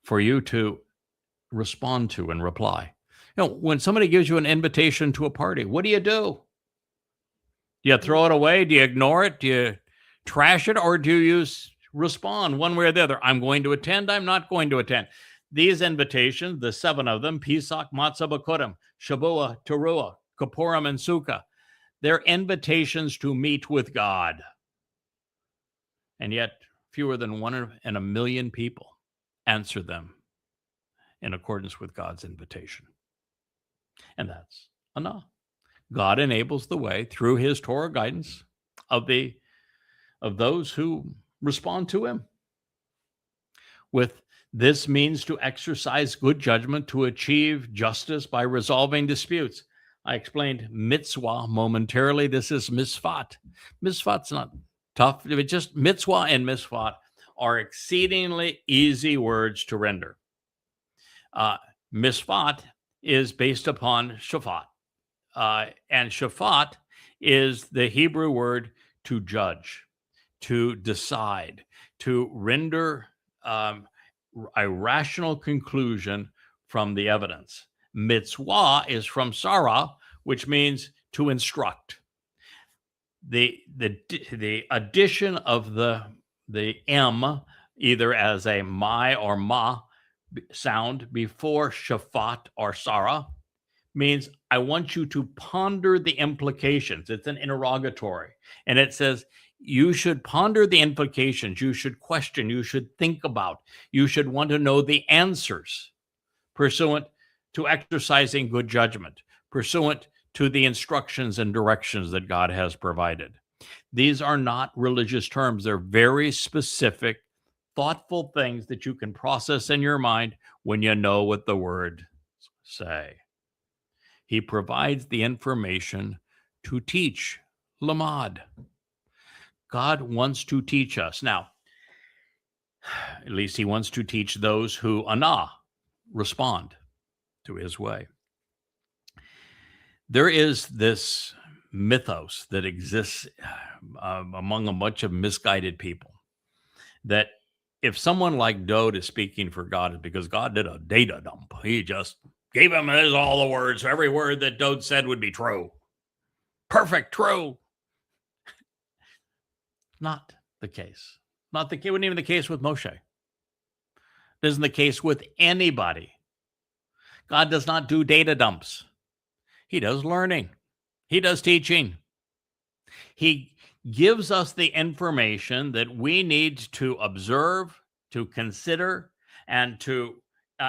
for you to respond to and reply? When somebody gives you an invitation to a party, what do? Do you throw it away? Do you ignore it? Do you trash it? Or do you respond one way or the other? I'm going to attend. I'm not going to attend. These invitations, the 7 of them, Pesach, Matzah, B'Kurim, Shavuot, Towrah, Kippurim, and Sukkah, they're invitations to meet with God. And yet, fewer than 1 in a million people answer them in accordance with God's invitation. And that's enough. God enables the way through his Torah guidance of those who respond to him. With this means to exercise good judgment to achieve justice by resolving disputes. I explained mitzvah momentarily. This is misfat. Misfat's not tough. It's just mitzvah and misfat are exceedingly easy words to render. Misfat is based upon shafat. And shafat is the Hebrew word to judge, to decide, to render a rational conclusion from the evidence. Mitzvah is from Sarah, which means to instruct. The addition of the M, either as a my or ma sound before shafat or Sarah, means I want you to ponder the implications. It's an interrogatory. And it says, you should ponder the implications. You should question. You should think about. You should want to know the answers pursuant to exercising good judgment, pursuant to the instructions and directions that God has provided. These are not religious terms. They're very specific, thoughtful things that you can process in your mind when you know what the words say. He provides the information to teach, lamad. God wants to teach us. Now, at least he wants to teach those who, anah, respond to his way. There is this mythos that exists among a bunch of misguided people that if someone like Dowd is speaking for God, it's because God did a data dump. He just gave him all the words. Every word that Dowd said would be true. Perfect, true. Not the case. Not the case. Wasn't even the case with Moshe. It isn't the case with anybody. God does not do data dumps. He does learning. He does teaching. He gives us the information that we need to observe, to consider, and to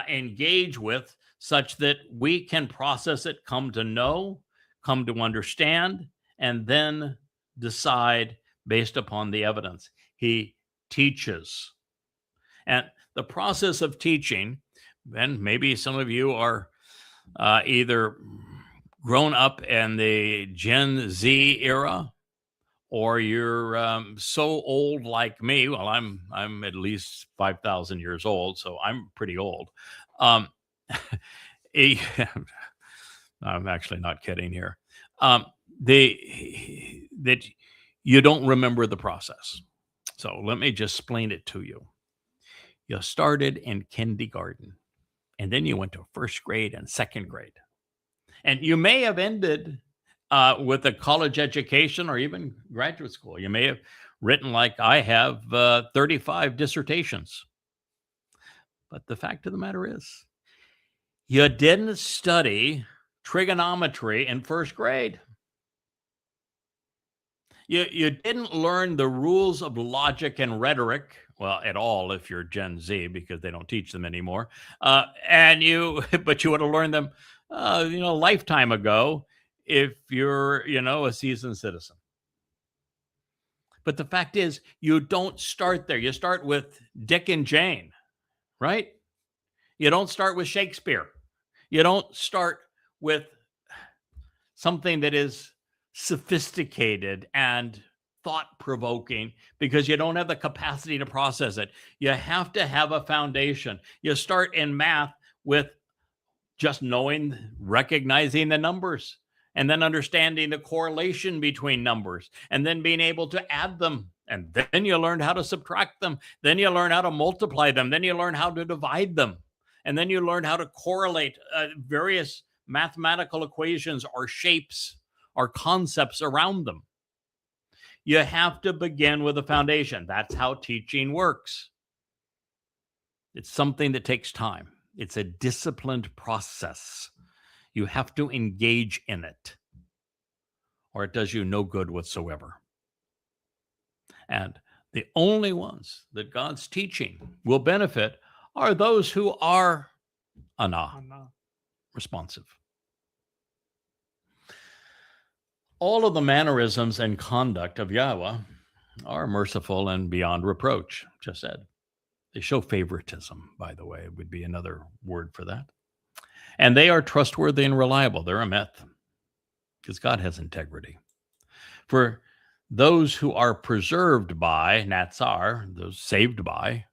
engage with such that we can process it, come to know, come to understand, and then decide based upon the evidence. He teaches. And the process of teaching, and maybe some of you are either grown up in the Gen Z era, or you're so old like me. Well, I'm at least 5,000 years old, so I'm pretty old. I'm actually not kidding here. That you don't remember the process. So let me just explain it to you. You started in kindergarten, and then you went to first grade and second grade. And you may have ended with a college education or even graduate school. You may have written, like I have, 35 dissertations. But the fact of the matter is, you didn't study trigonometry in first grade. You didn't learn the rules of logic and rhetoric, well, at all if you're Gen Z, because they don't teach them anymore. But you would have learned them, a lifetime ago if you're, a seasoned citizen. But the fact is, you don't start there. You start with Dick and Jane, right? You don't start with Shakespeare. You don't start with something that is sophisticated and thought-provoking, because you don't have the capacity to process it. You have to have a foundation. You start in math with just knowing, recognizing the numbers, and then understanding the correlation between numbers, and then being able to add them. And then you learn how to subtract them. Then you learn how to multiply them. Then you learn how to divide them. And then you learn how to correlate various mathematical equations or shapes or concepts around them. You have to begin with a foundation. That's how teaching works. It's something that takes time. It's a disciplined process. You have to engage in it, or it does you no good whatsoever. And the only ones that God's teaching will benefit are those who are responsive. All of the mannerisms and conduct of Yahowah are merciful and beyond reproach, just said. They show favoritism, by the way, would be another word for that. And they are trustworthy and reliable. They're a myth, because God has integrity. For those who are preserved by Natsar, those saved by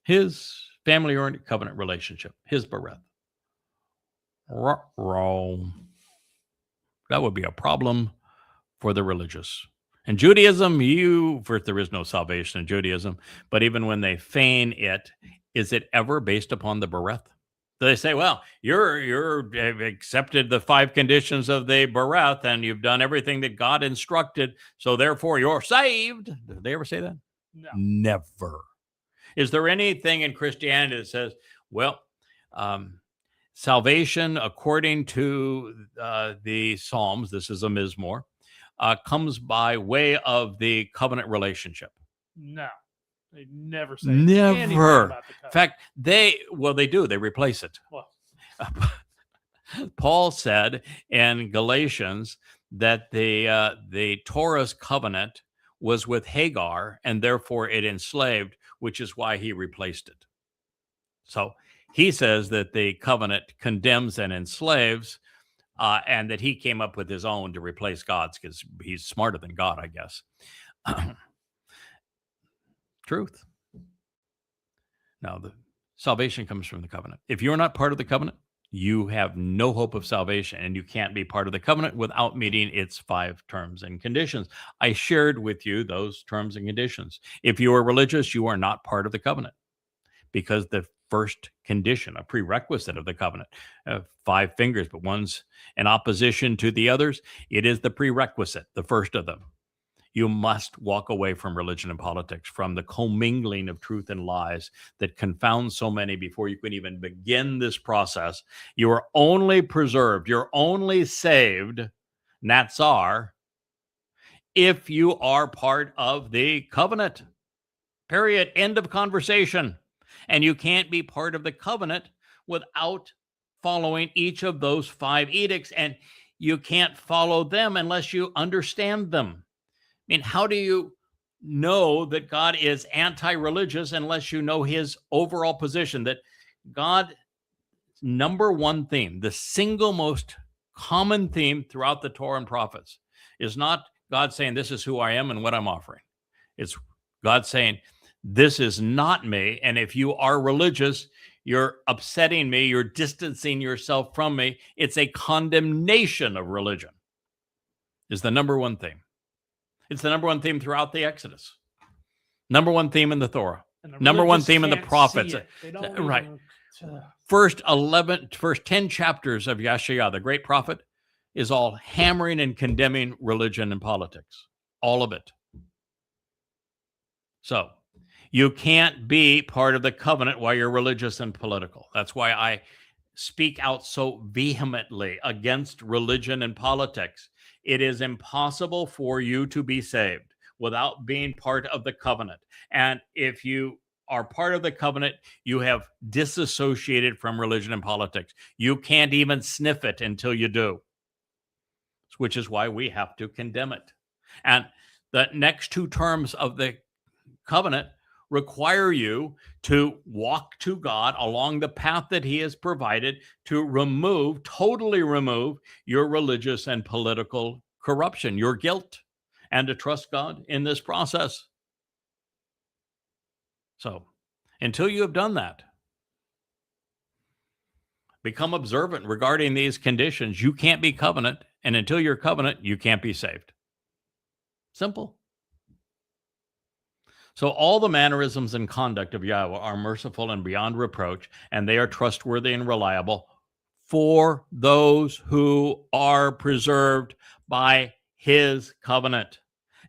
his family-oriented covenant relationship, his bereth. That would be a problem for the religious. In Judaism, first, there is no salvation in Judaism, but even when they feign it, is it ever based upon the bereth? Do they say, well, you've accepted the 5 conditions of the bereth, and you've done everything that God instructed, so therefore you're saved? Did they ever say that? No. Never. Is there anything in Christianity that says, well, salvation, according to the Psalms, this is a Mizmowr, comes by way of the covenant relationship? No. They never say anything about the covenant. In fact, they do. They replace it. Well, Paul said in Galatians that the Torah's covenant was with Hagar, and therefore it enslaved, which is why he replaced it. So he says that the covenant condemns and enslaves, and that he came up with his own to replace God's, because he's smarter than God, I guess. Truth. Now, the salvation comes from the covenant. If you're not part of the covenant, you have no hope of salvation, and you can't be part of the covenant without meeting its 5 terms and conditions. I shared with you those terms and conditions. If you are religious, you are not part of the covenant, because the first condition, a prerequisite of the covenant, 5 fingers, but one's in opposition to the others. It is the prerequisite, the first of them. You must walk away from religion and politics, from the commingling of truth and lies that confounds so many before you can even begin this process. You are only preserved, you're only saved, Natsar, if you are part of the covenant. Period. End of conversation. And you can't be part of the covenant without following each of those 5 edicts, and you can't follow them unless you understand them. I mean, how do you know that God is anti-religious unless you know his overall position? That God's number one theme, the single most common theme throughout the Torah and prophets, is not God saying, this is who I am and what I'm offering. It's God saying, this is not me. And if you are religious, you're upsetting me, you're distancing yourself from me. It's a condemnation of religion, is the number one theme. It's the number one theme throughout the Exodus. Number one theme in the Torah. Number one theme in the prophets. Right. First 10 chapters of Yahowah, the great prophet, is all hammering and condemning religion and politics. All of it. So you can't be part of the covenant while you're religious and political. That's why I speak out so vehemently against religion and politics. It is impossible for you to be saved without being part of the covenant. And if you are part of the covenant, you have disassociated from religion and politics. You can't even sniff it until you do, which is why we have to condemn it. And the next 2 terms of the covenant require you to walk to God along the path that he has provided to totally remove your religious and political corruption, your guilt, and to trust God in this process. So, until you have done that, become observant regarding these conditions. You can't be covenant, and until you're covenant, you can't be saved. Simple. So all the mannerisms and conduct of Yahowah are merciful and beyond reproach, and they are trustworthy and reliable for those who are preserved by his covenant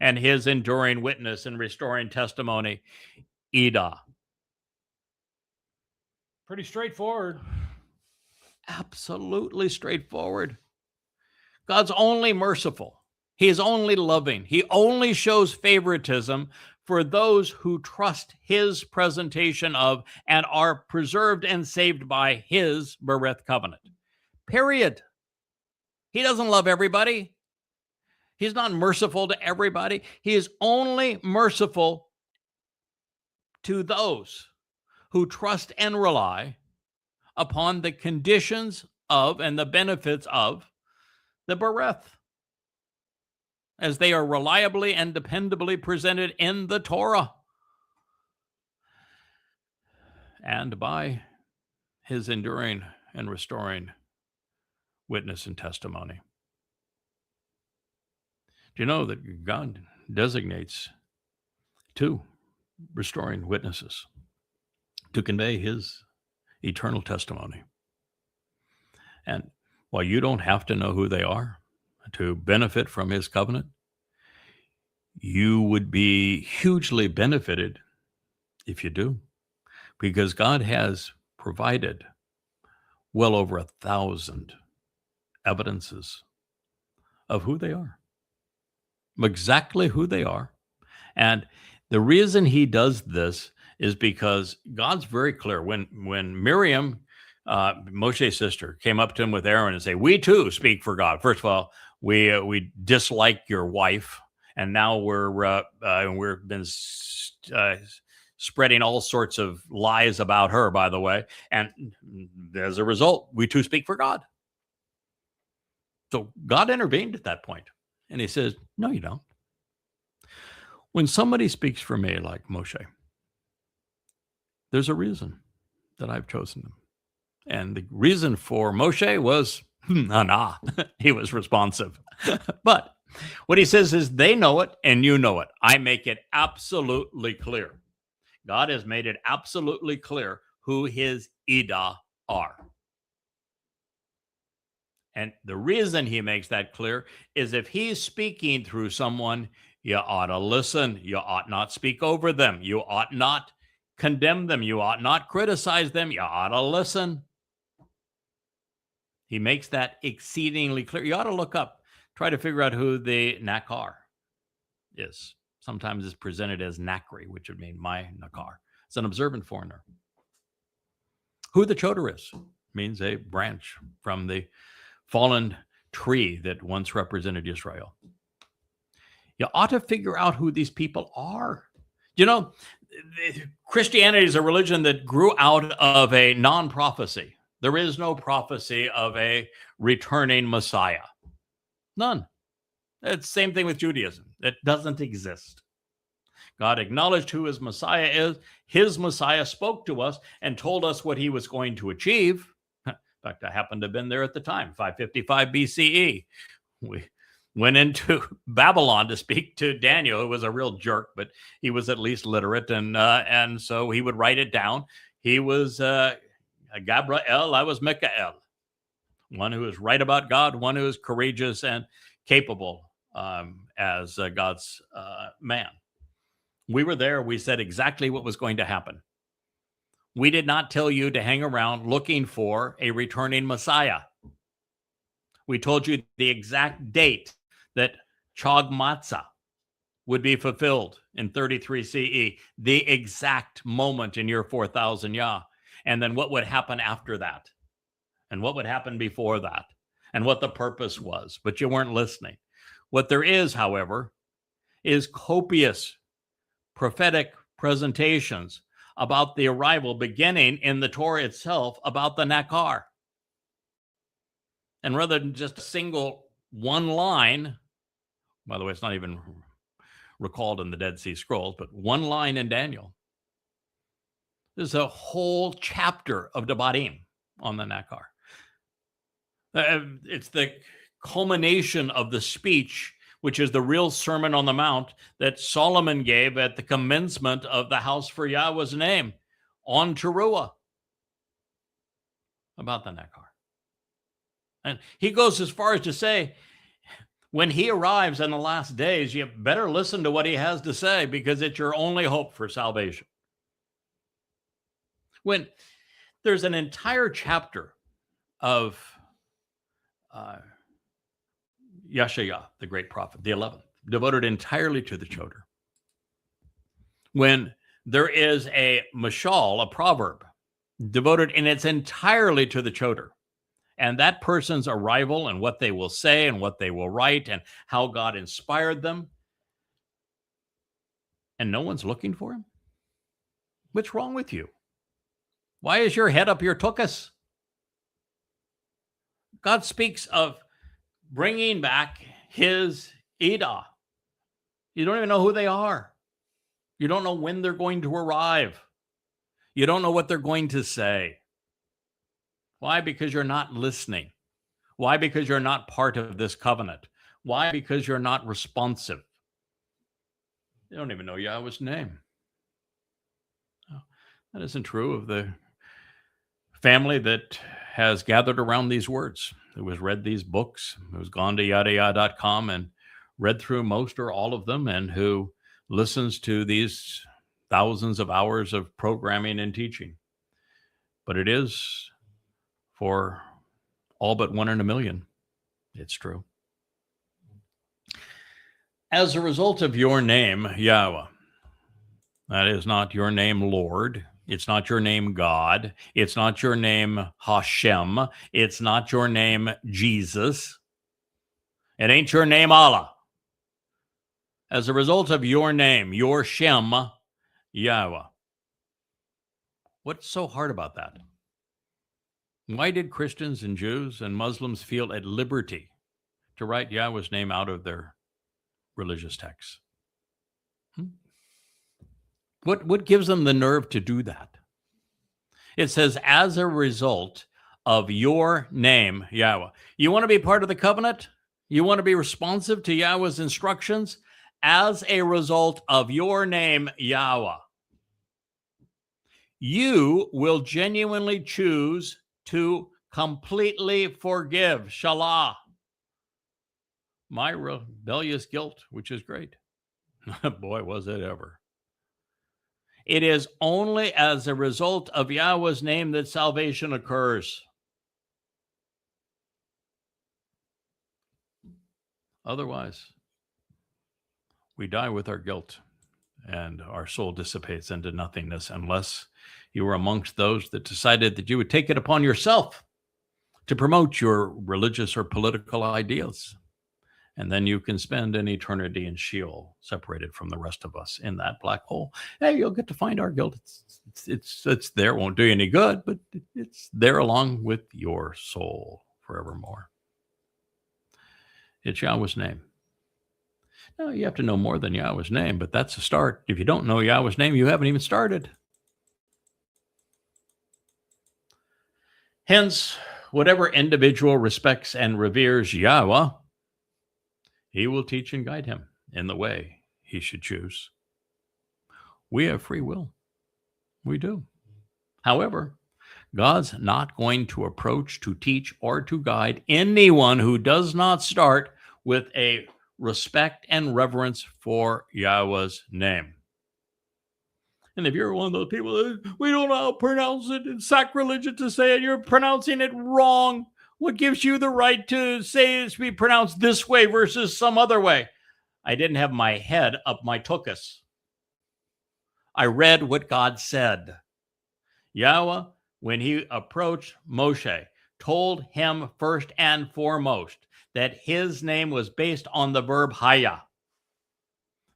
and his enduring witness and restoring testimony, Edah. Pretty straightforward. Absolutely straightforward. God's only merciful. He is only loving. He only shows favoritism for those who trust his presentation of and are preserved and saved by his Bereth covenant. Period. He doesn't love everybody. He's not merciful to everybody. He is only merciful to those who trust and rely upon the conditions of and the benefits of the Bereth, as they are reliably and dependably presented in the Torah and by his enduring and restoring witness and testimony. Do you know that God designates 2 restoring witnesses to convey his eternal testimony? And while you don't have to know who they are to benefit from his covenant, you would be hugely benefited if you do, because God has provided well over 1,000 evidences of who they are, exactly who they are. And the reason he does this is because God's very clear. When Miriam, Moshe's sister, came up to him with Aaron and say, "We too speak for God." First of all, we dislike your wife, and now we've been spreading all sorts of lies about her, by the way. And as a result, we too speak for God. So God intervened at that point, and he says, "No, you don't. When somebody speaks for me like Moshe, there's a reason that I've chosen them. And the reason for Moshe was, nah, he was responsive. But what he says is, they know it and you know it. I make it absolutely clear. God has made it absolutely clear who his Ida are. And the reason he makes that clear is if he's speaking through someone, you ought to listen. You ought not speak over them. You ought not condemn them. You ought not criticize them. You ought to listen. He makes that exceedingly clear. You ought to look up, try to figure out who the Nakar is. Sometimes it's presented as Nakri, which would mean my Nakar. It's an observant foreigner. Who the Towrah is means a branch from the fallen tree that once represented Israel. You ought to figure out who these people are. You know, Christianity is a religion that grew out of a non-prophecy. There is no prophecy of a returning Messiah. None. It's the same thing with Judaism. It doesn't exist. God acknowledged who his Messiah is. His Messiah spoke to us and told us what he was going to achieve. In fact, I happened to have been there at the time, 555 BCE. We went into Babylon to speak to Daniel, who was a real jerk, but he was at least literate, and so he would write it down. He was Gabriel, I was Michael, one who is right about God, one who is courageous and capable as God's man. We were there. We said exactly what was going to happen. We did not tell you to hang around looking for a returning Messiah. We told you the exact date that Chag Matzah would be fulfilled in 33 CE, the exact moment in year 4000 Yah, and then what would happen after that, and what would happen before that, and what the purpose was, but you weren't listening. What there is, however, is copious prophetic presentations about the arrival beginning in the Torah itself about the Nakar. And rather than just a single one line, by the way, it's not even recalled in the Dead Sea Scrolls, but one line in Daniel. There's a whole chapter of Verbatim on the Nakar. It's the culmination of the speech, which is the real Sermon on the Mount that Solomon gave at the commencement of the house for Yahweh's name on Towrah about the Nakar. And he goes as far as to say, when he arrives in the last days, you better listen to what he has to say because it's your only hope for salvation. When there's an entire chapter of Yeshayah, the great prophet, the 11th, devoted entirely to the Towrah. When there is a mashal, a proverb, devoted in its entirely to the Towrah, and that person's arrival and what they will say and what they will write and how God inspired them, and no one's looking for him? What's wrong with you? Why is your head up your tuchus? God speaks of bringing back his Ida. You don't even know who they are. You don't know when they're going to arrive. You don't know what they're going to say. Why? Because you're not listening. Why? Because you're not part of this covenant. Why? Because you're not responsive. You don't even know Yahweh's name. That isn't true of the family that has gathered around these words, who has read these books, who's gone to yadayah.com and read through most or all of them, and who listens to these thousands of hours of programming and teaching. But it is for all but 1 in a million. It's true. As a result of your name, Yahweh, that is not your name, Lord. It's not your name, God. It's not your name, Hashem. It's not your name, Jesus. It ain't your name, Allah. As a result of your name, your Shem, Yahweh. What's so hard about that? Why did Christians and Jews and Muslims feel at liberty to write Yahweh's name out of their religious texts? What gives them the nerve to do that? It says, as a result of your name, Yahweh. You want to be part of the covenant? You want to be responsive to Yahweh's instructions? As a result of your name, Yahweh, you will genuinely choose to completely forgive, Shalah, my rebellious guilt, which is great. Boy, was it ever. It is only as a result of Yahweh's name that salvation occurs. Otherwise, we die with our guilt and our soul dissipates into nothingness unless you were amongst those that decided that you would take it upon yourself to promote your religious or political ideals. And then you can spend an eternity in Sheol, separated from the rest of us in that black hole. Hey, you'll get to find our guilt. It's there. It won't do you any good, but it's there along with your soul forevermore. It's Yahweh's name. Now, you have to know more than Yahweh's name, but that's a start. If you don't know Yahweh's name, you haven't even started. Hence, whatever individual respects and reveres Yahweh, he will teach and guide him in the way he should choose. We have free will. We do. However, God's not going to approach, to teach, or to guide anyone who does not start with a respect and reverence for Yahweh's name. And if you're one of those people that we don't know how to pronounce it, it's sacrilegious to say it, you're pronouncing it wrong. What gives you the right to say it's be pronounced this way versus some other way? I didn't have my head up my tuchus. I read what God said. Yahweh, when he approached Moshe, told him first and foremost that his name was based on the verb haya.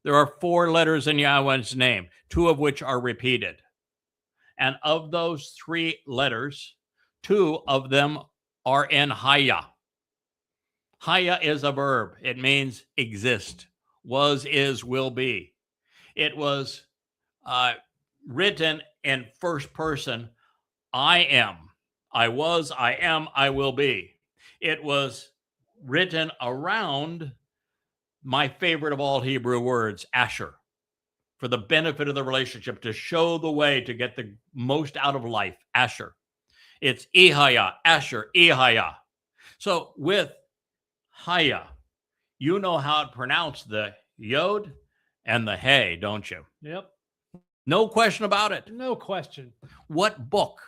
There are 4 letters in Yahweh's name, 2 of which are repeated. And of those 3 letters, 2 of them are in haya. Haya is a verb. It means exist, was, is, will be. It was written in first person, I am, I was, I am, I will be. It was written around my favorite of all Hebrew words, Asher, for the benefit of the relationship, to show the way to get the most out of life, Asher. It's Ihaya, Asher, Ihaya. So with Haya, you know how to pronounce the Yod and the Hey, don't you? Yep. No question about it. No question. What book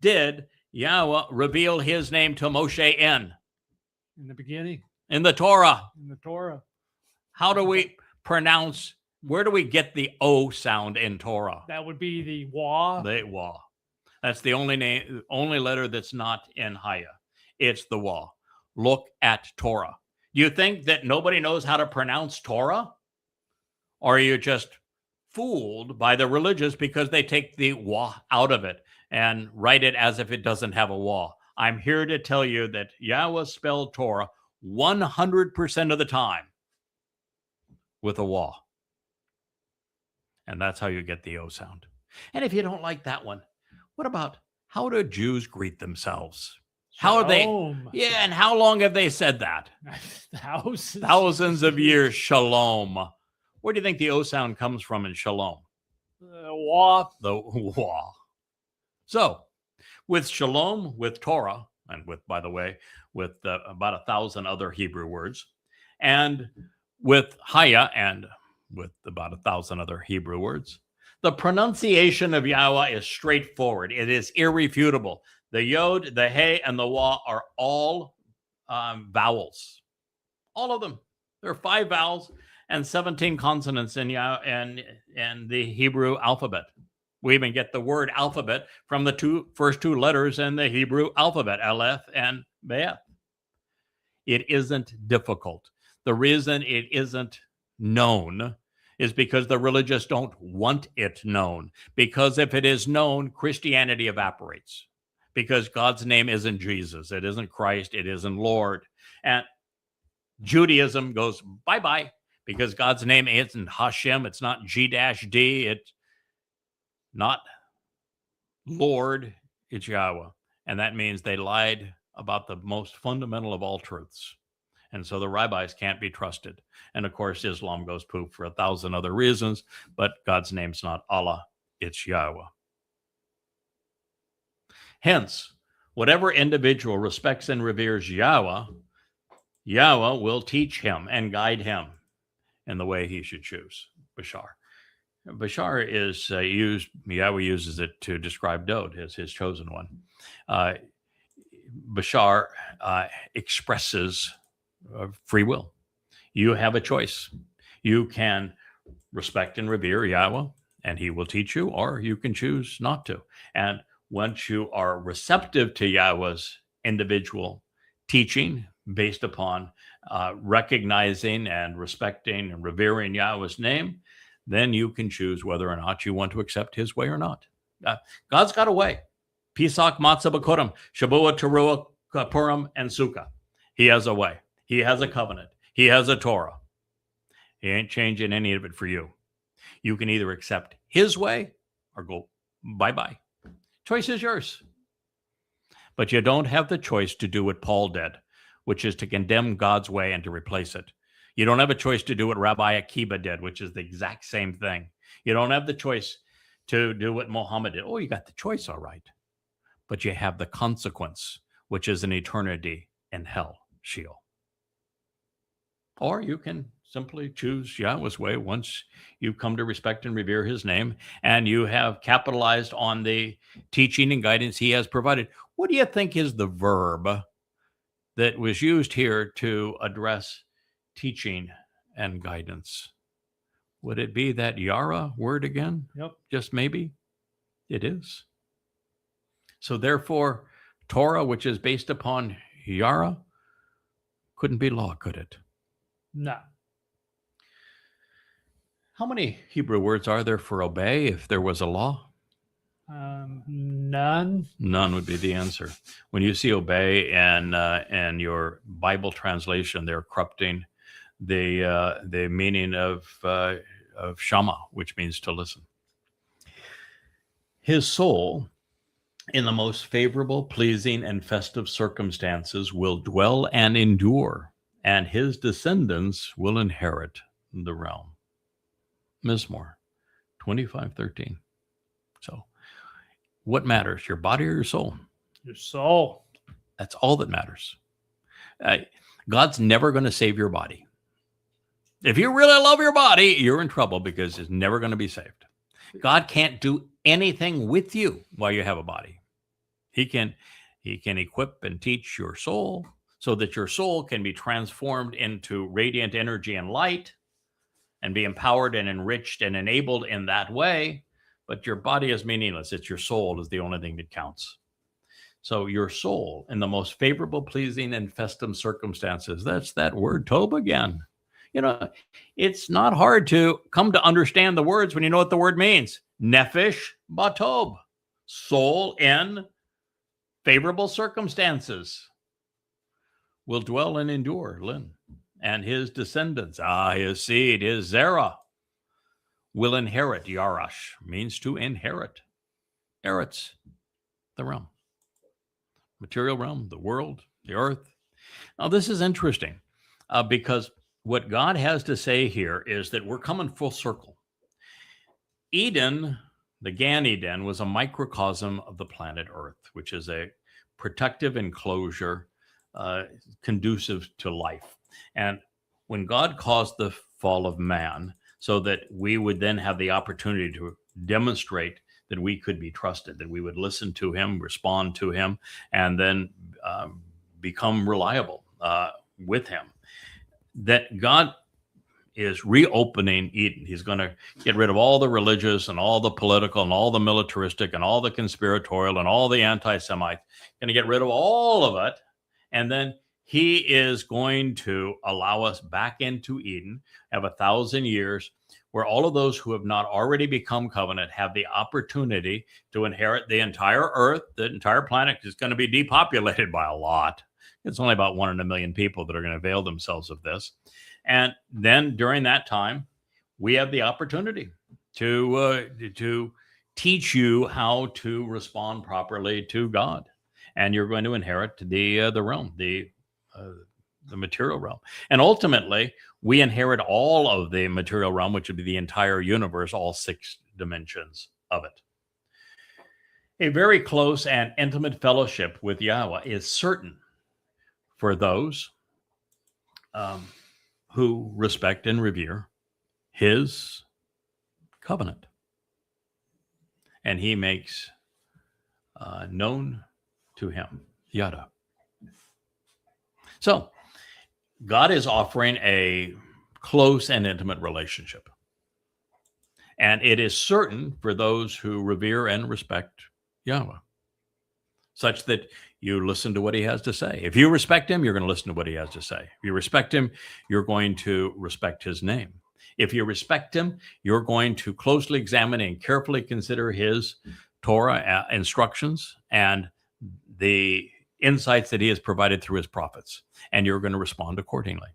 did Yahweh reveal his name to Moshe in? In the beginning. In the Torah. In the Torah. How do we pronounce, where do we get the O sound in Torah? That would be the Wah. The Wah. That's the only letter that's not in Haya. It's the Wah. Look at Torah. Do you think that nobody knows how to pronounce Torah? Or are you just fooled by the religious because they take the Wah out of it and write it as if it doesn't have a Wah? I'm here to tell you that Yahweh spelled Torah 100% of the time with a Wah. And that's how you get the O sound. And if you don't like that one, what about how do Jews greet themselves? How are they? Yeah, and how long have they said that? Thousands of years. Shalom. Where do you think the O sound comes from in shalom? Wah. The Wah. So, with shalom, with Torah, and with, by the way, with about 1,000 other Hebrew words, and with Haya, and with about 1,000 other Hebrew words, the pronunciation of Yahweh is straightforward. It is irrefutable. The Yod, the He, and the Wah are all vowels. All of them. There are 5 vowels and 17 consonants in the Hebrew alphabet. We even get the word alphabet from the first two letters in the Hebrew alphabet, Aleph and Be'eth. It isn't difficult. The reason it isn't known is because the religious don't want it known. Because if it is known, Christianity evaporates. Because God's name isn't Jesus. It isn't Christ. It isn't Lord. And Judaism goes bye-bye because God's name isn't Hashem. It's not G-D. It's not Lord. It's Yahweh. And that means they lied about the most fundamental of all truths. And so the rabbis can't be trusted. And of course, Islam goes poop for 1,000 other reasons, but God's name's not Allah, it's Yahowah. Hence, whatever individual respects and reveres Yahowah, Yahowah will teach him and guide him in the way he should choose. Basar. Basar is used, Yahowah uses it to describe Dowd as his chosen one. Basar expresses free will. You have a choice. You can respect and revere Yahowah, and he will teach you, or you can choose not to. And once you are receptive to Yahowah's individual teaching based upon recognizing and respecting and revering Yahowah's name, then you can choose whether or not you want to accept his way or not. God's got a way. Pesach, Matzah, B'Kurim, Shabuah, Towrah, Purim, and Sukkah. He has a way. He has a covenant. He has a Torah. He ain't changing any of it for you. You can either accept his way or go bye-bye. Choice is yours. But you don't have the choice to do what Paul did, which is to condemn God's way and to replace it. You don't have a choice to do what Rabbi Akiba did, which is the exact same thing. You don't have the choice to do what Muhammad did. Oh, you got the choice, all right. But you have the consequence, which is an eternity in hell, Sheol. Or you can simply choose Yahowah's way once you come to respect and revere his name, and you have capitalized on the teaching and guidance he has provided. What do you think is the verb that was used here to address teaching and guidance? Would it be that Yara word again? Yep. Just maybe? It is. So therefore, Torah, which is based upon Yara, couldn't be law, could it? No. How many Hebrew words are there for obey if there was a law? None. None would be the answer. When you see obey and your Bible translation, they're corrupting the meaning of Shama, which means to listen. His soul, in the most favorable, pleasing, and festive circumstances, will dwell and endure, and his descendants will inherit the realm. Mizmowr 25:13. So, what matters, your body or your soul? Your soul. That's all that matters. God's never going to save your body. If you really love your body, you're in trouble because it's never going to be saved. God can't do anything with you while you have a body. He can equip and teach your soul so that your soul can be transformed into radiant energy and light and be empowered and enriched and enabled in that way. But your body is meaningless. It's your soul is the only thing that counts. So your soul, in the most favorable, pleasing, and festive circumstances, that's that word tob again. You know, it's not hard to come to understand the words when you know what the word means. Nefesh batob, soul in favorable circumstances, will dwell and endure, Lynn. And his descendants, his seed, his Zerah, will inherit. Yarash means to inherit. Eretz, the realm. Material realm, the world, the earth. Now, this is interesting because what God has to say here is that we're coming full circle. Eden, the Gan Eden, was a microcosm of the planet Earth, which is a protective enclosure conducive to life. And when God caused the fall of man so that we would then have the opportunity to demonstrate that we could be trusted, that we would listen to him, respond to him, and then become reliable with him, that God is reopening Eden. He's going to get rid of all the religious and all the political and all the militaristic and all the conspiratorial and all the anti-Semite. Going to get rid of all of it. And then he is going to allow us back into Eden, have 1,000 years where all of those who have not already become covenant have the opportunity to inherit the entire earth. The entire planet is going to be depopulated by a lot. It's only about 1 in a million people that are going to avail themselves of this. And then during that time, we have the opportunity to teach you how to respond properly to God. and you're going to inherit the realm, the material realm. And ultimately, we inherit all of the material realm, which would be the entire universe, all 6 dimensions of it. A very close and intimate fellowship with Yahowah is certain for those who respect and revere his covenant. And he makes known to him, Yada. So, God is offering a close and intimate relationship. And it is certain for those who revere and respect Yahowah, such that you listen to what he has to say. If you respect him, you're going to listen to what he has to say. If you respect him, you're going to respect his name. If you respect him, you're going to closely examine and carefully consider his Towrah instructions and the insights that he has provided through his prophets, and you're going to respond accordingly.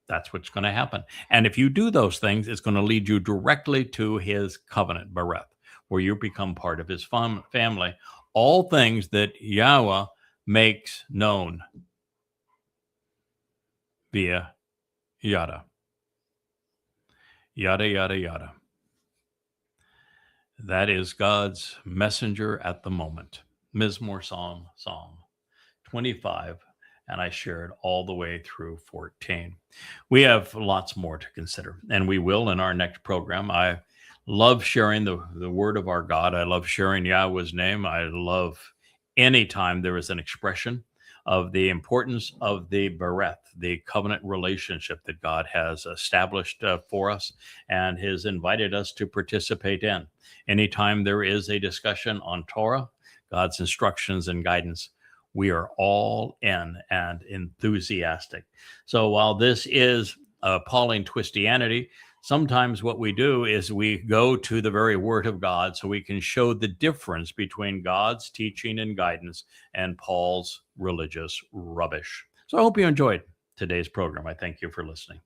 That's what's going to happen. And if you do those things, it's going to lead you directly to his covenant, Bereth, where you become part of his family. All things that Yahowah makes known via Yada. Yada, yada, yada. That is God's messenger at the moment. Mizmowr Psalm 25, and I shared all the way through 14. We have lots more to consider, and we will in our next program. I love sharing the word of our God. I love sharing Yahowah's name. I love anytime there is an expression of the importance of the Bereth, the covenant relationship that God has established for us and has invited us to participate in. Anytime there is a discussion on Towrah, God's instructions and guidance, we are all in and enthusiastic. So while this is Appalling Twistianity, sometimes what we do is we go to the very word of God so we can show the difference between God's teaching and guidance and Paul's religious rubbish. So I hope you enjoyed today's program. I thank you for listening.